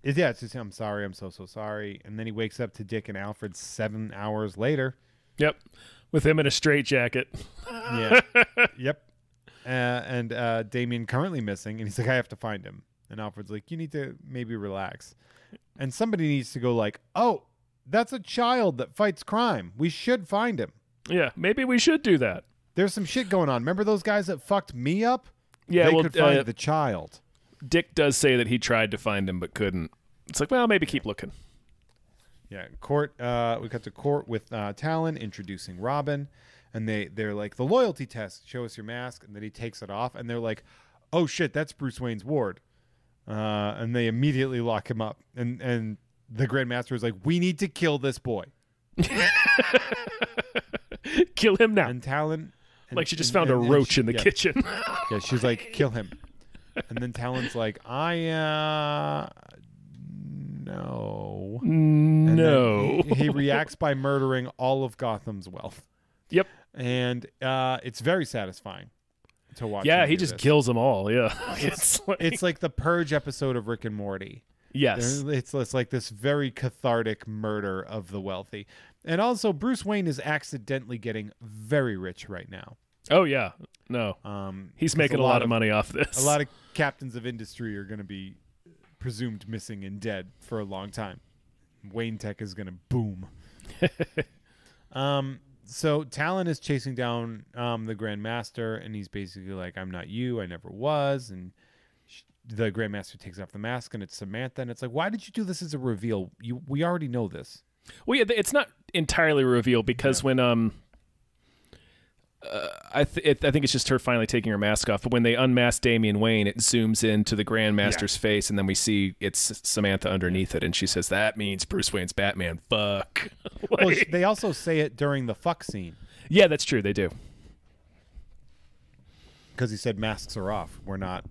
it's just, I'm sorry, I'm so sorry. And then he wakes up to Dick and Alfred 7 hours later. Yep. With him in a straitjacket. Yeah. Yep. And Damien currently missing, and he's like, I have to find him. And Alfred's like, you need to maybe relax. And somebody needs to go like, oh, that's a child that fights crime. We should find him. Yeah, maybe we should do that. There's some shit going on. Remember those guys that fucked me up? Yeah, they could find the child. Dick does say that he tried to find him but couldn't. It's like, well, maybe keep looking. Yeah, court. We cut to court with Talon introducing Robin, and they're like, the loyalty test. Show us your mask, and then he takes it off, and they're like, oh shit, that's Bruce Wayne's ward, and they immediately lock him up, and the Grand Master is like, we need to kill this boy. Kill him now. And Talon, like she just found a roach in the kitchen. Yeah, she's like, kill him. And then Talon's like, no. No. He reacts by murdering all of Gotham's wealth. Yep. And it's very satisfying to watch. Yeah, he just kills them all. Yeah. It's like the Purge episode of Rick and Morty. Yes. It's like this very cathartic murder of the wealthy. And also, Bruce Wayne is accidentally getting very rich right now. Oh, yeah. No. He's making a lot of money off this. A lot of captains of industry are going to be presumed missing and dead for a long time. Wayne Tech is going to boom. So Talon is chasing down the Grand Master, and he's basically like, I'm not you, I never was. And the Grand Master takes off the mask, and it's Samantha, and it's like, why did you do this as a reveal? We already know this. Well, yeah, it's not entirely revealed because when I think it's just her finally taking her mask off. But when they unmask Damian Wayne, it zooms into the Grand Master's face, and then we see it's Samantha underneath it, and she says, that means Bruce Wayne's Batman. Fuck. Well, they also say it during the fuck scene. Yeah, that's true. They do. Because he said masks are off. We're not.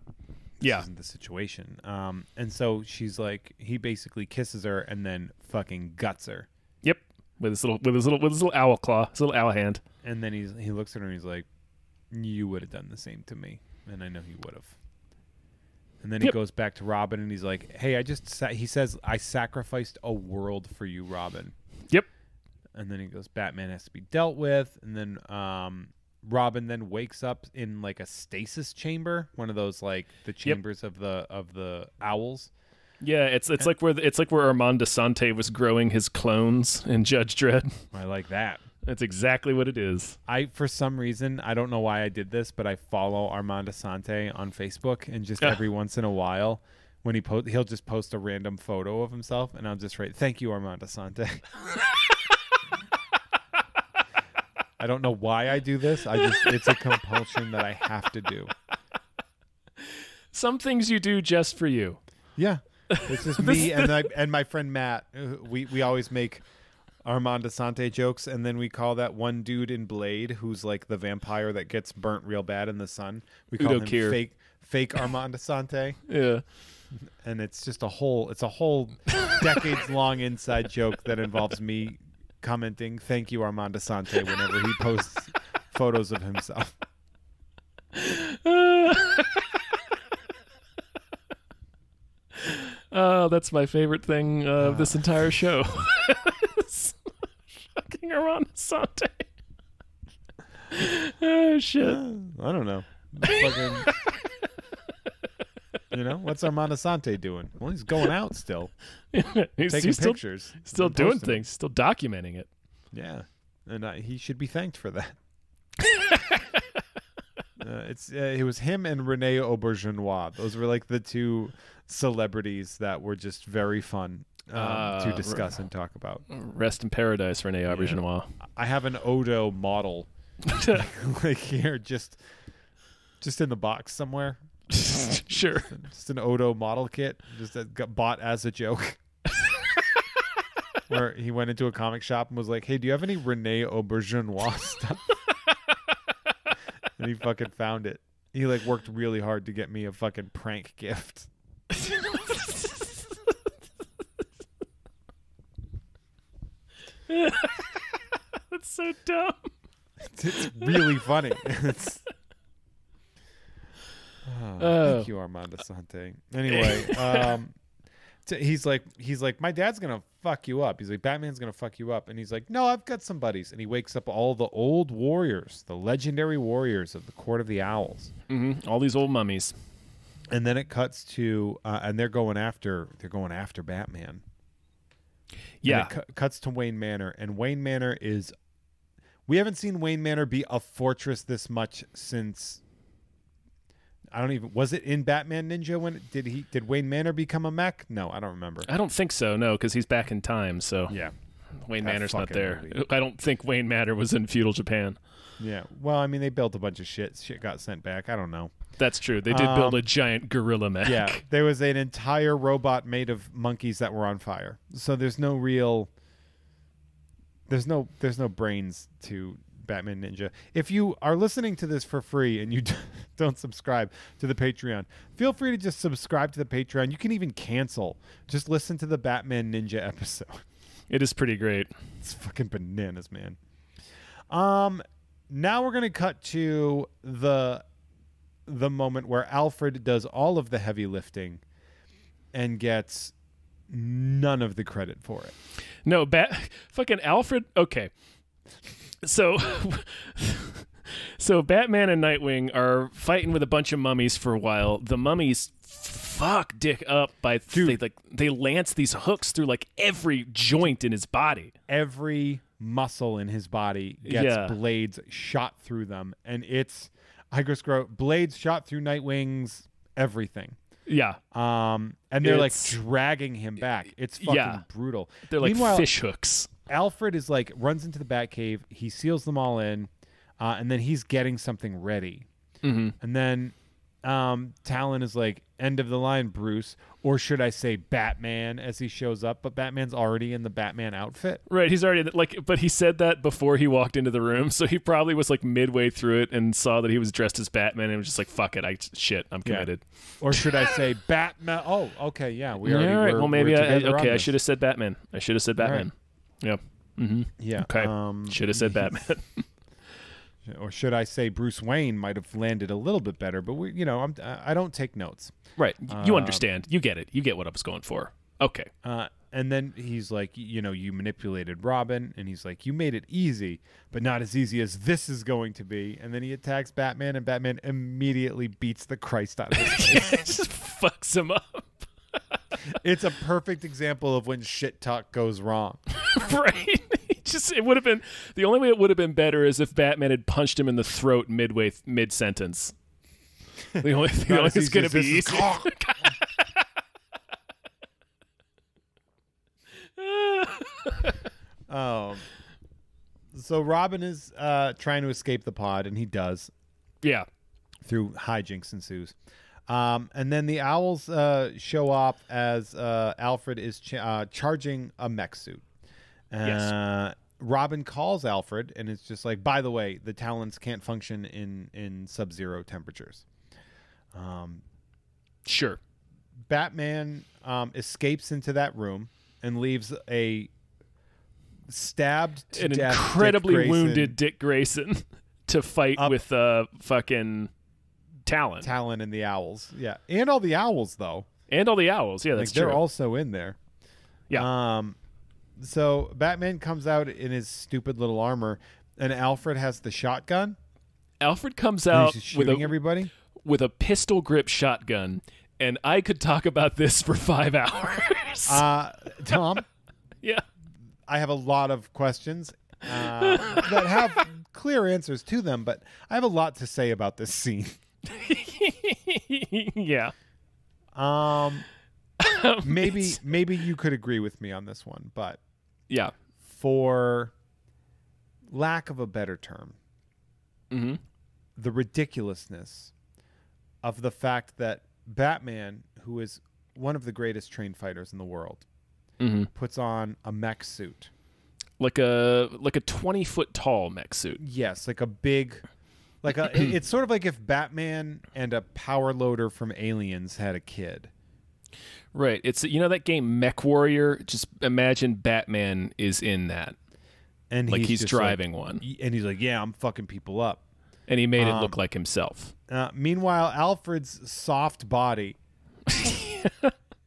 This isn't the situation. And so she's like, he basically kisses her and then fucking guts her. Yep. With his little owl claw, his little owl hand. And then he looks at her and he's like, you would have done the same to me. And I know he would have. And then he goes back to Robin and he's like, hey, he says, I sacrificed a world for you, Robin. Yep. And then he goes, Batman has to be dealt with. And then Robin then wakes up in like a stasis chamber, one of those like the chambers of the owls. Yeah, it's like where Armand Desante was growing his clones in Judge Dredd. I like that. That's exactly what it is. For some reason, I don't know why I did this, but I follow Armand Desante on Facebook, and just every once in a while, when he'll just post a random photo of himself, and I'll just write, "Thank you, Armand Desante." I don't know why I do this. It's a compulsion that I have to do. Some things you do just for you. Yeah. It's just me and my friend Matt. We always make Armand Desante jokes, and then we call that one dude in Blade who's like the vampire that gets burnt real bad in the sun. We call him fake Armand Desante. Yeah. And it's just a whole decades long inside joke that involves me commenting, "Thank you, Armand Desante," whenever he posts photos of himself. Oh, that's my favorite thing of this entire show. Fucking Aronasante. Oh, shit. I don't know. Fucking, what's Armando Sante doing? Well, he's going out still. he's taking still, pictures. Still doing posting things. Still documenting it. Yeah. And he should be thanked for that. It was him and Rene Auberjonois. Those were like the two celebrities that were just very fun to discuss and talk about. Rest in paradise, Rene Auberjonois. I have an Odo model like here, just in the box somewhere. Sure. Just an Odo model kit, just that got bought as a joke. Where he went into a comic shop and was like, "Hey, do you have any Rene Auberjonois stuff?" And he fucking found it. He like worked really hard to get me a fucking prank gift. That's so dumb. It's really funny. Thank you, Armando Sante. Anyway, he's like, my dad's gonna fuck you up. He's like, Batman's gonna fuck you up, and he's like, no, I've got some buddies. And he wakes up all the old warriors, the legendary warriors of the Court of the Owls. Mm-hmm. All these old mummies. And then it cuts to, and they're going after Batman. Yeah. And it cuts to Wayne Manor, and Wayne Manor is. We haven't seen Wayne Manor be a fortress this much since. Was it in Batman Ninja when did Wayne Manor become a mech? No, I don't remember. I don't think so. No, because he's back in time. So yeah, Wayne Manor's not there. Movie. I don't think Wayne Manor was in feudal Japan. Yeah, well, I mean, they built a bunch of shit. Shit got sent back. I don't know. That's true. They did build a giant gorilla mech. Yeah, there was an entire robot made of monkeys that were on fire. So there's no real. There's no brains to Batman Ninja. If you are listening to this for free and you don't subscribe to the Patreon, feel free to just subscribe to the Patreon. You can even cancel. Just listen to the Batman Ninja episode. It is pretty great. It's fucking bananas, man. Now we're gonna cut to the moment where Alfred does all of the heavy lifting and gets none of the credit for it. No, fucking Alfred. Okay. So Batman and Nightwing are fighting with a bunch of mummies for a while. The mummies fuck Dick up by they lance these hooks through like every joint in his body. Every muscle in his body gets blades shot through them, and it's blades shot through Nightwing's everything. Yeah. And they're like dragging him back. It's fucking brutal. They're like fish hooks. Alfred is like runs into the Batcave. He seals them all in, and then he's getting something ready. Mm-hmm. And then Talon is like, "End of the line, Bruce," or should I say Batman, as he shows up. But Batman's already in the Batman outfit. Right. He's already but he said that before he walked into the room, so he probably was like midway through it and saw that he was dressed as Batman and was just like, "Fuck it, I'm committed." Or should I say Batman? Oh, okay, yeah, we already. All right. Well, maybe I should have said Batman. Right. Yeah. Mm-hmm. Yeah. Okay. Should have said Batman. Or should I say Bruce Wayne might have landed a little bit better, but I don't take notes. Right. You understand. You get it. You get what I was going for. Okay. And then he's like, you manipulated Robin, and he's like, you made it easy, but not as easy as this is going to be. And then he attacks Batman, and Batman immediately beats the Christ out of his face. Just fucks him up. It's a perfect example of when shit talk goes wrong. Right. It would have been the only way it would have been better is if Batman had punched him in the throat mid sentence. The only thing that's going to be easy. So Robin is trying to escape the pod, and he does. Yeah. Through hijinks ensues. And then the owls show up as Alfred is charging a mech suit. Yes. Robin calls Alfred, and it's just like, by the way, the Talons can't function in sub-zero temperatures. Sure. Batman escapes into that room and leaves a stabbed to death incredibly wounded Dick Grayson to fight with fucking Talon. Talon and the owls. Yeah. And all the owls, though. And all the owls. Yeah, that's they're true. also in there. Yeah. So Batman comes out in his stupid little armor, and Alfred has the shotgun. Alfred comes And out he's just with shooting everybody. with a pistol grip shotgun, and I could talk about this for 5 hours. Tom, Yeah. I have a lot of questions that have clear answers to them, but I have a lot to say about this scene. Yeah. Maybe you could agree with me on this one, but Yeah. for lack of a better term, Mm-hmm. the ridiculousness of the fact that Batman, who is one of the greatest trained fighters in the world, Mm-hmm. puts on a mech suit. Like a 20-foot tall mech suit. Yes, like a big, it's sort of like if Batman and a power loader from Aliens had a kid. Right. It's that game Mech Warrior. Just imagine Batman is in that. And Like he's just driving one. And he's like, yeah, I'm fucking people up. And he made it look like himself. Meanwhile, Alfred's soft body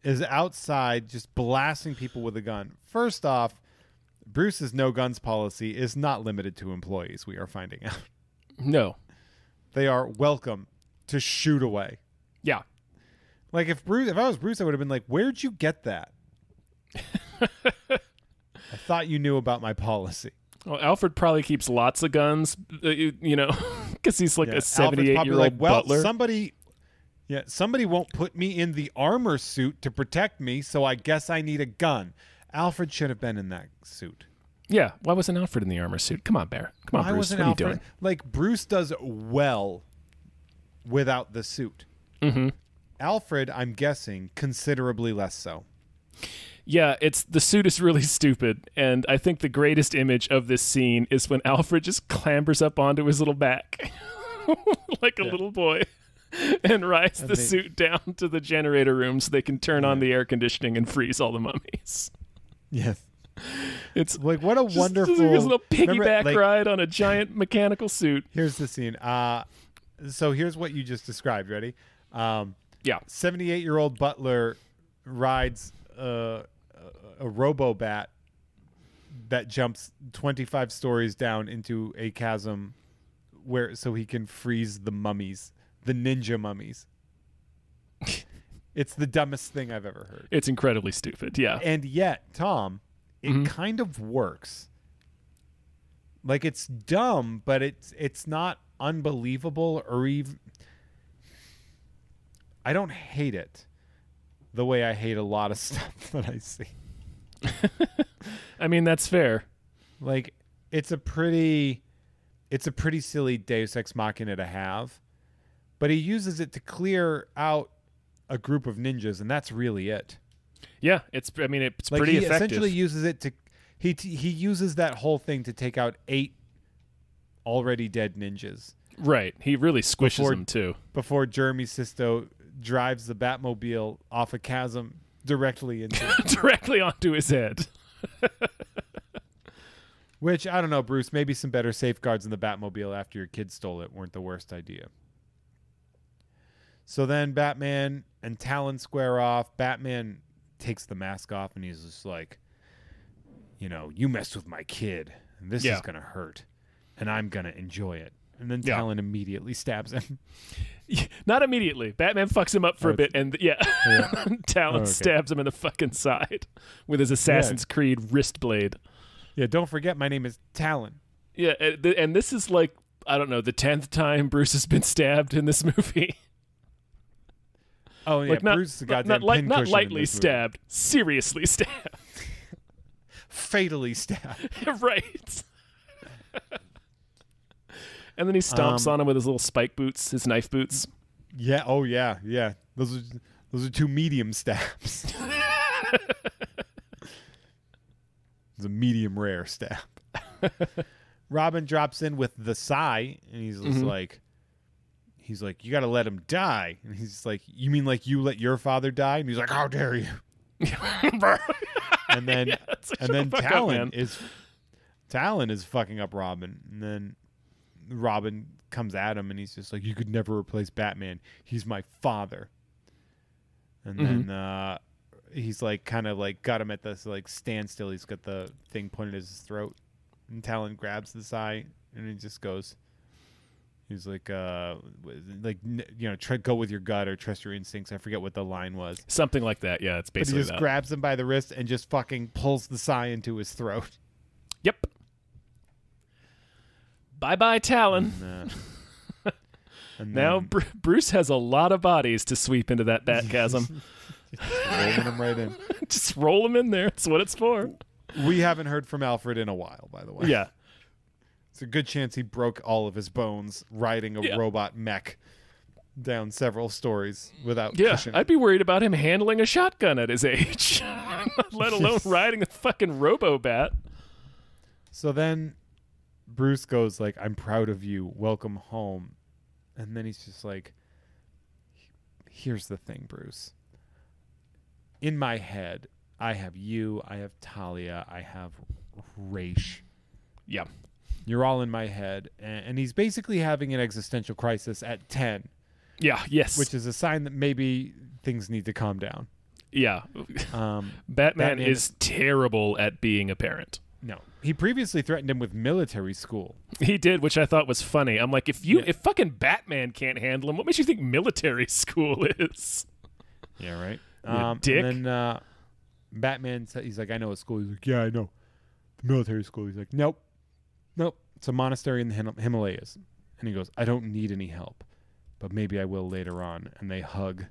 is outside just blasting people with a gun. First off, Bruce's no guns policy is not limited to employees, we are finding out. No. They are welcome to shoot away. Yeah. Like if I was Bruce, I would have been like, "Where'd you get that?" I thought you knew about my policy. Well, Alfred probably keeps lots of guns, because he's like a Alfred's probably 78-year-old like, well, butler. somebody won't put me in the armor suit to protect me, so I guess I need a gun. Alfred should have been in that suit. Yeah. Why wasn't Alfred in the armor suit? Come on, Bear. Come on, Why Bruce. wasn't What are you Alfred? doing? Like Bruce does well without the suit. Mm-hmm. Alfred, I'm guessing, considerably less so. Yeah, the suit is really stupid, and I think the greatest image of this scene is when Alfred just clambers up onto his little back like a little boy and rides the suit down to the generator room so they can turn on the air conditioning and freeze all the mummies. Yes. It's Like what a wonderful just a little piggyback remember, ride on a giant mechanical suit. Here's the scene. So here's what you just described. Ready? Yeah. 78-year-old butler rides a robo-bat that jumps 25 stories down into a chasm so he can freeze the mummies, the ninja mummies. It's the dumbest thing I've ever heard. It's incredibly stupid, yeah. And yet, Tom, it kind of works. Like it's dumb, but it's not unbelievable or even. I don't hate it the way I hate a lot of stuff that I see. I mean, that's fair. Like it's a pretty silly Deus Ex Machina to have, but he uses it to clear out a group of ninjas, and that's really it. Yeah, it's like pretty he effective. Essentially uses it to he uses that whole thing to take out 8 already dead ninjas. Right. He really squishes them too. Before Jeremy Sisto drives the Batmobile off a chasm directly onto his head. Which, I don't know, Bruce, maybe some better safeguards in the Batmobile after your kid stole it weren't the worst idea. So then Batman and Talon square off. Batman takes the mask off and he's just like, you messed with my kid and this is going to hurt and I'm going to enjoy it. And then Talon immediately stabs him. Not immediately. Batman fucks him up for a bit, and Talon stabs him in the fucking side with his Assassin's Creed wrist blade. Yeah, don't forget my name is Talon. Yeah, and this is like, I don't know, the 10th time Bruce has been stabbed in this movie. Oh, yeah, like Bruce is a goddamn pincushion not lightly in this movie. stabbed, seriously stabbed. Fatally stabbed. Right. And then he stomps on him with his little spike boots, his knife boots. Yeah. Oh, yeah. Yeah. Those are 2 medium stabs. It's a medium rare stab. Robin drops in with the sigh, and he's just like, you got to let him die. And he's like, you mean like you let your father die? And he's like, how dare you? And then Talon is fucking up Robin, and then Robin comes at him and he's just like, you could never replace Batman. He's my father. And then he's like kind of like got him at this like standstill. He's got the thing pointed at his throat, and Talon grabs the sai, and he just goes. He's like, go with your gut or trust your instincts. I forget what the line was. Something like that. Yeah, it's basically but he just grabs him by the wrist and just fucking pulls the sai into his throat. Yep. Bye-bye, Talon. And now then, Bruce has a lot of bodies to sweep into that bat chasm. rolling him right in. Just roll him in there. That's what it's for. We haven't heard from Alfred in a while, by the way. Yeah. It's a good chance he broke all of his bones riding a robot mech down several stories without cushion. I'd be worried about him handling a shotgun at his age, let alone riding a fucking robo-bat. So then Bruce goes like, I'm proud of you. Welcome home. And then he's just like, here's the thing, Bruce. In my head, I have you, I have Talia, I have Raish. Yeah. You're all in my head. And he's basically having an existential crisis at 10. Yeah, yes. Which is a sign that maybe things need to calm down. Yeah. Batman is terrible at being a parent. No. He previously threatened him with military school. He did, which I thought was funny. I'm like, if fucking Batman can't handle him, what makes you think military school is? Yeah, right. Dick. And then Batman said, he's like, I know a school. He's like, yeah, I know. The military school. He's like, nope. It's a monastery in the Himalayas. And he goes, I don't need any help, but maybe I will later on. And they hug. And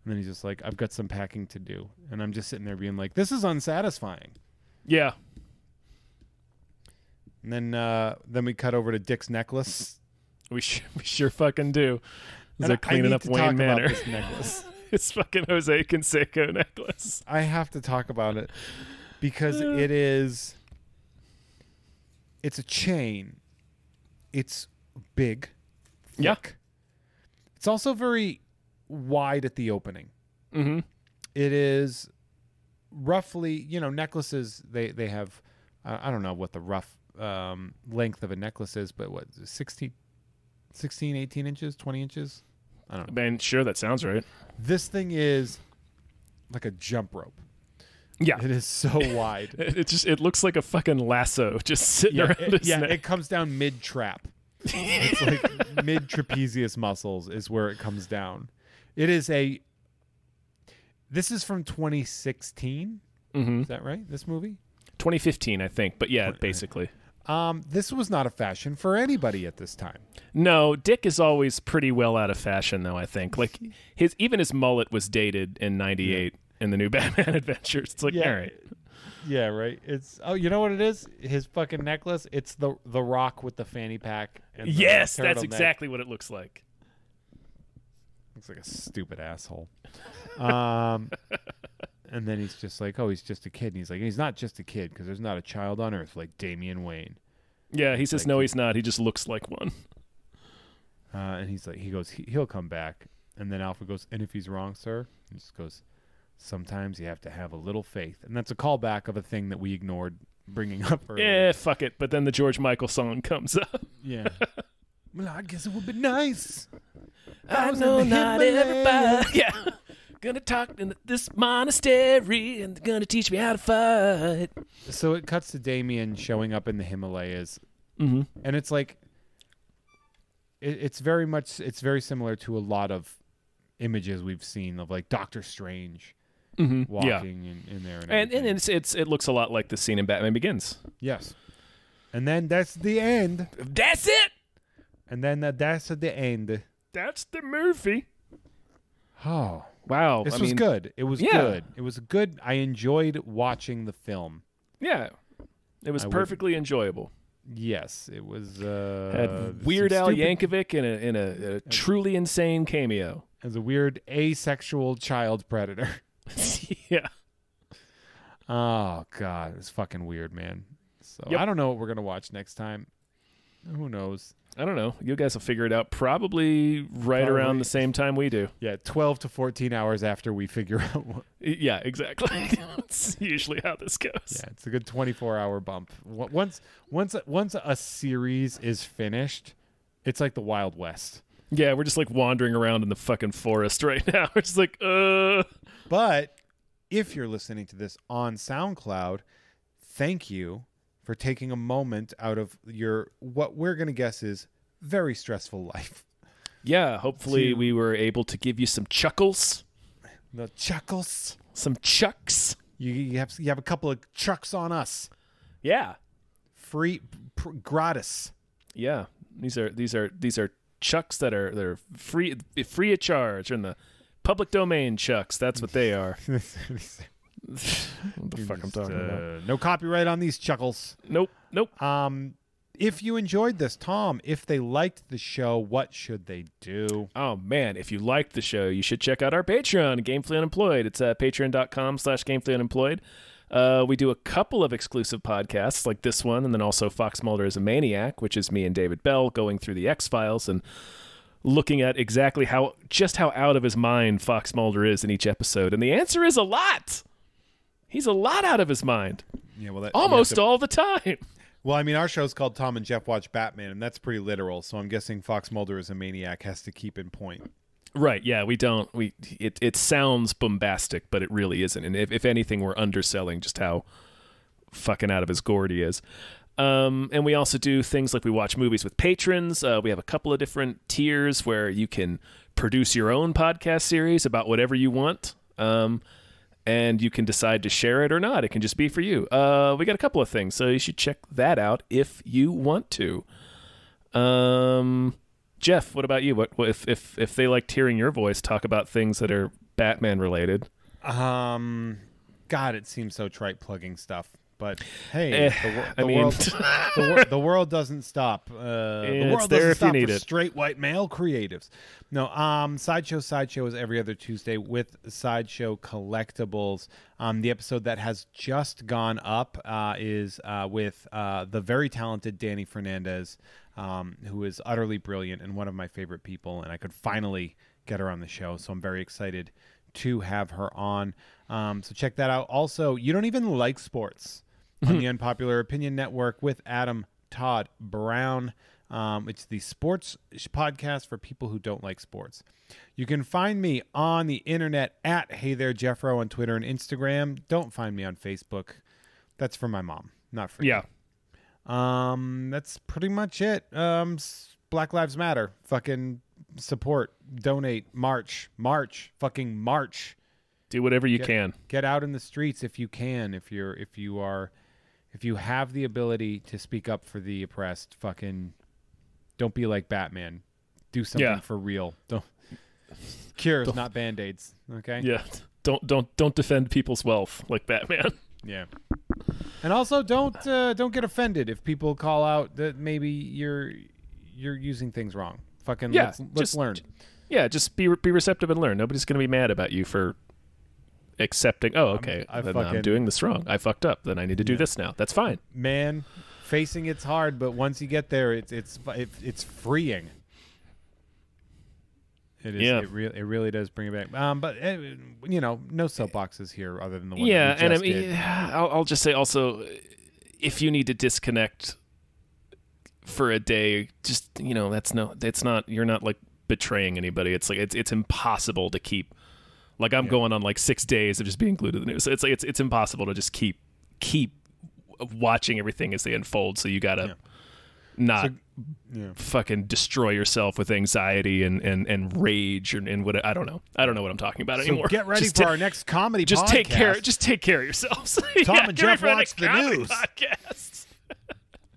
then he's just like, I've got some packing to do. And I'm just sitting there being like, this is unsatisfying. Yeah. And then we cut over to Dick's necklace. We sure fucking do. It's like cleaning up Wayne Manor. This necklace. It's fucking Jose Canseco necklace. I have to talk about it because it's a chain. It's big. Thick. Yeah. It's also very wide at the opening. Mm-hmm. It is roughly, necklaces, they have, I don't know what the rough length of a necklace is, but what, 16, 18 inches, 20 inches? I don't know. Man, sure, that sounds right. This thing is like a jump rope. Yeah. It is so wide. It looks like a fucking lasso just sitting around his neck. It comes down mid-trap. It's like mid-trapezius muscles is where it comes down. This is from 2016. Mm-hmm. Is that right? This movie? 2015, I think. But yeah, basically. This was not a fashion for anybody at this time. No, Dick is always pretty well out of fashion, though, I think. Like, his mullet was dated in 98 in the new Batman Adventures. It's like, all right. Yeah, right. You know what it is? His fucking necklace. It's the Rock with the fanny pack. And yes, that's exactly what it looks like. Looks like a stupid asshole. And then he's just like, oh, he's just a kid. And he's like, he's not just a kid because there's not a child on Earth like Damian Wayne. Yeah, he says, no, he's not. He just looks like one. And he's like, he'll come back. And then Alfred goes, and if he's wrong, sir? He just goes, sometimes you have to have a little faith. And that's a callback of a thing that we ignored bringing up earlier. Yeah, fuck it. But then the George Michael song comes up. Yeah. Well, I guess it would be nice. I know not everybody. Yeah. Gonna talk in this monastery and they're gonna teach me how to fight. So it cuts to Damien showing up in the Himalayas. Mm-hmm. And it's like, it's very similar to a lot of images we've seen of like Doctor Strange walking in there. And it looks a lot like the scene in Batman Begins. Yes. And then that's the end. That's it! And then that's the end. That's the movie. Oh. Wow. This was good. It was good. It was good. I enjoyed watching the film. Yeah. It was perfectly enjoyable. Yes. It was had Weird Al Yankovic in a truly insane cameo. As a weird asexual child predator. Yeah. Oh God. It's fucking weird, man. So I don't know what we're gonna watch next time. Who knows? I don't know. You guys will figure it out probably around the same time we do. Yeah, 12 to 14 hours after we figure out what... Yeah, exactly. That's usually how this goes. Yeah, it's a good 24-hour bump. Once a series is finished, it's like the Wild West. Yeah, we're just like wandering around in the fucking forest right now. We're just like, But if you're listening to this on SoundCloud, thank you for taking a moment out of your, what we're going to guess is very stressful life. Yeah, hopefully we were able to give you some chuckles. The chuckles. Some chucks. You have a couple of chucks on us. Yeah. Free, gratis. Yeah. These are chucks they're free of charge. Or in the public domain chucks. That's what they are. What the fuck I'm talking about? No copyright on these chuckles. Nope. If you enjoyed this, Tom, if they liked the show, what should they do? Oh, man. If you liked the show, you should check out our Patreon, Gamefully Unemployed. It's patreon.com/gamefullyunemployed. We do a couple of exclusive podcasts like this one, and then also Fox Mulder is a Maniac, which is me and David Bell going through the X-Files and looking at exactly how out of his mind Fox Mulder is in each episode. And the answer is a lot. He's a lot out of his mind. Yeah, well, almost all the time. Well, I mean, our show's called Tom and Jeff Watch Batman, and that's pretty literal. So I'm guessing Fox Mulder is a Maniac has to keep in point. Right? Yeah, it sounds bombastic, but it really isn't. And if anything, we're underselling just how fucking out of his gourd he is. And we also do things like we watch movies with patrons. We have a couple of different tiers where you can produce your own podcast series about whatever you want. And you can decide to share it or not. It can just be for you. We got a couple of things, so you should check that out if you want to. Jeff, what about you? What if they liked hearing your voice talk about things that are Batman related? God, it seems so trite plugging stuff. But hey, the world doesn't stop. The world doesn't stop for straight white male creatives. No, Sideshow is every other Tuesday with Sideshow Collectibles. The episode that has just gone up is with the very talented Danny Fernandez, who is utterly brilliant and one of my favorite people. And I could finally get her on the show, so I'm very excited to have her on. So check that out. Also, You Don't Even Like Sports on the Unpopular Opinion Network with Adam Todd Brown. It's the sports podcast for people who don't like sports. You can find me on the internet at Hey There Jeffro on Twitter and Instagram. Don't find me on Facebook. That's for my mom, not for you. That's pretty much it. Black Lives Matter. Fucking support, donate, march, fucking march. Do whatever you can. Get out in the streets if you can. If you have the ability to speak up for the oppressed, fucking don't be like Batman. Do something for real. Cures, not Band-Aids. Okay? Yeah. Don't defend people's wealth like Batman. Yeah. And also don't get offended if people call out that maybe you're using things wrong. Fucking let's learn. Yeah, just be receptive and learn. Nobody's going to be mad about you for accepting, okay, I'm doing this wrong. I fucked up. Then I need to do this now. That's fine. Man, facing it's hard, but once you get there, it's freeing. It is. Yeah. It really does bring it back. But no soapboxes here other than the one. Yeah, that we and did. I'll just say also, if you need to disconnect for a day, just that's not. You're not like betraying anybody. It's like it's impossible to keep. Like I'm going on like 6 days of just being glued to the news. So it's like it's impossible to just keep watching everything as they unfold. So you gotta fucking destroy yourself with anxiety and rage and what I don't know what I'm talking about anymore. Get ready for our next comedy podcast. Just take care of yourselves. Tom and Jeff watch the news. Podcast.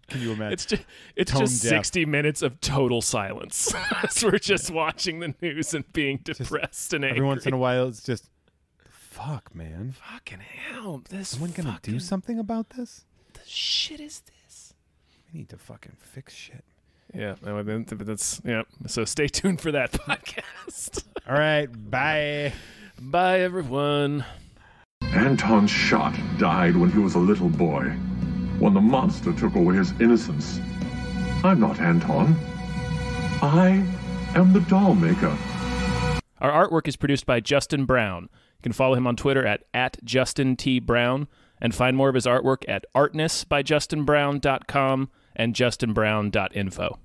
Can you imagine? It's just 60 minutes of total silence. So we're just watching the news and being depressed and angry. Every once in a while, it's just, fuck, man. Fucking hell. Someone gonna do something about this? The shit is this? We need to fucking fix shit. Yeah, that's So stay tuned for that podcast. All right, bye. Bye, everyone. Anton's shot died when he was a little boy, when the monster took away his innocence. I'm not Anton. I am the doll maker. Our artwork is produced by Justin Brown. You can follow him on Twitter at Justin T. Brown and find more of his artwork at artnessbyjustinbrown.com and justinbrown.info.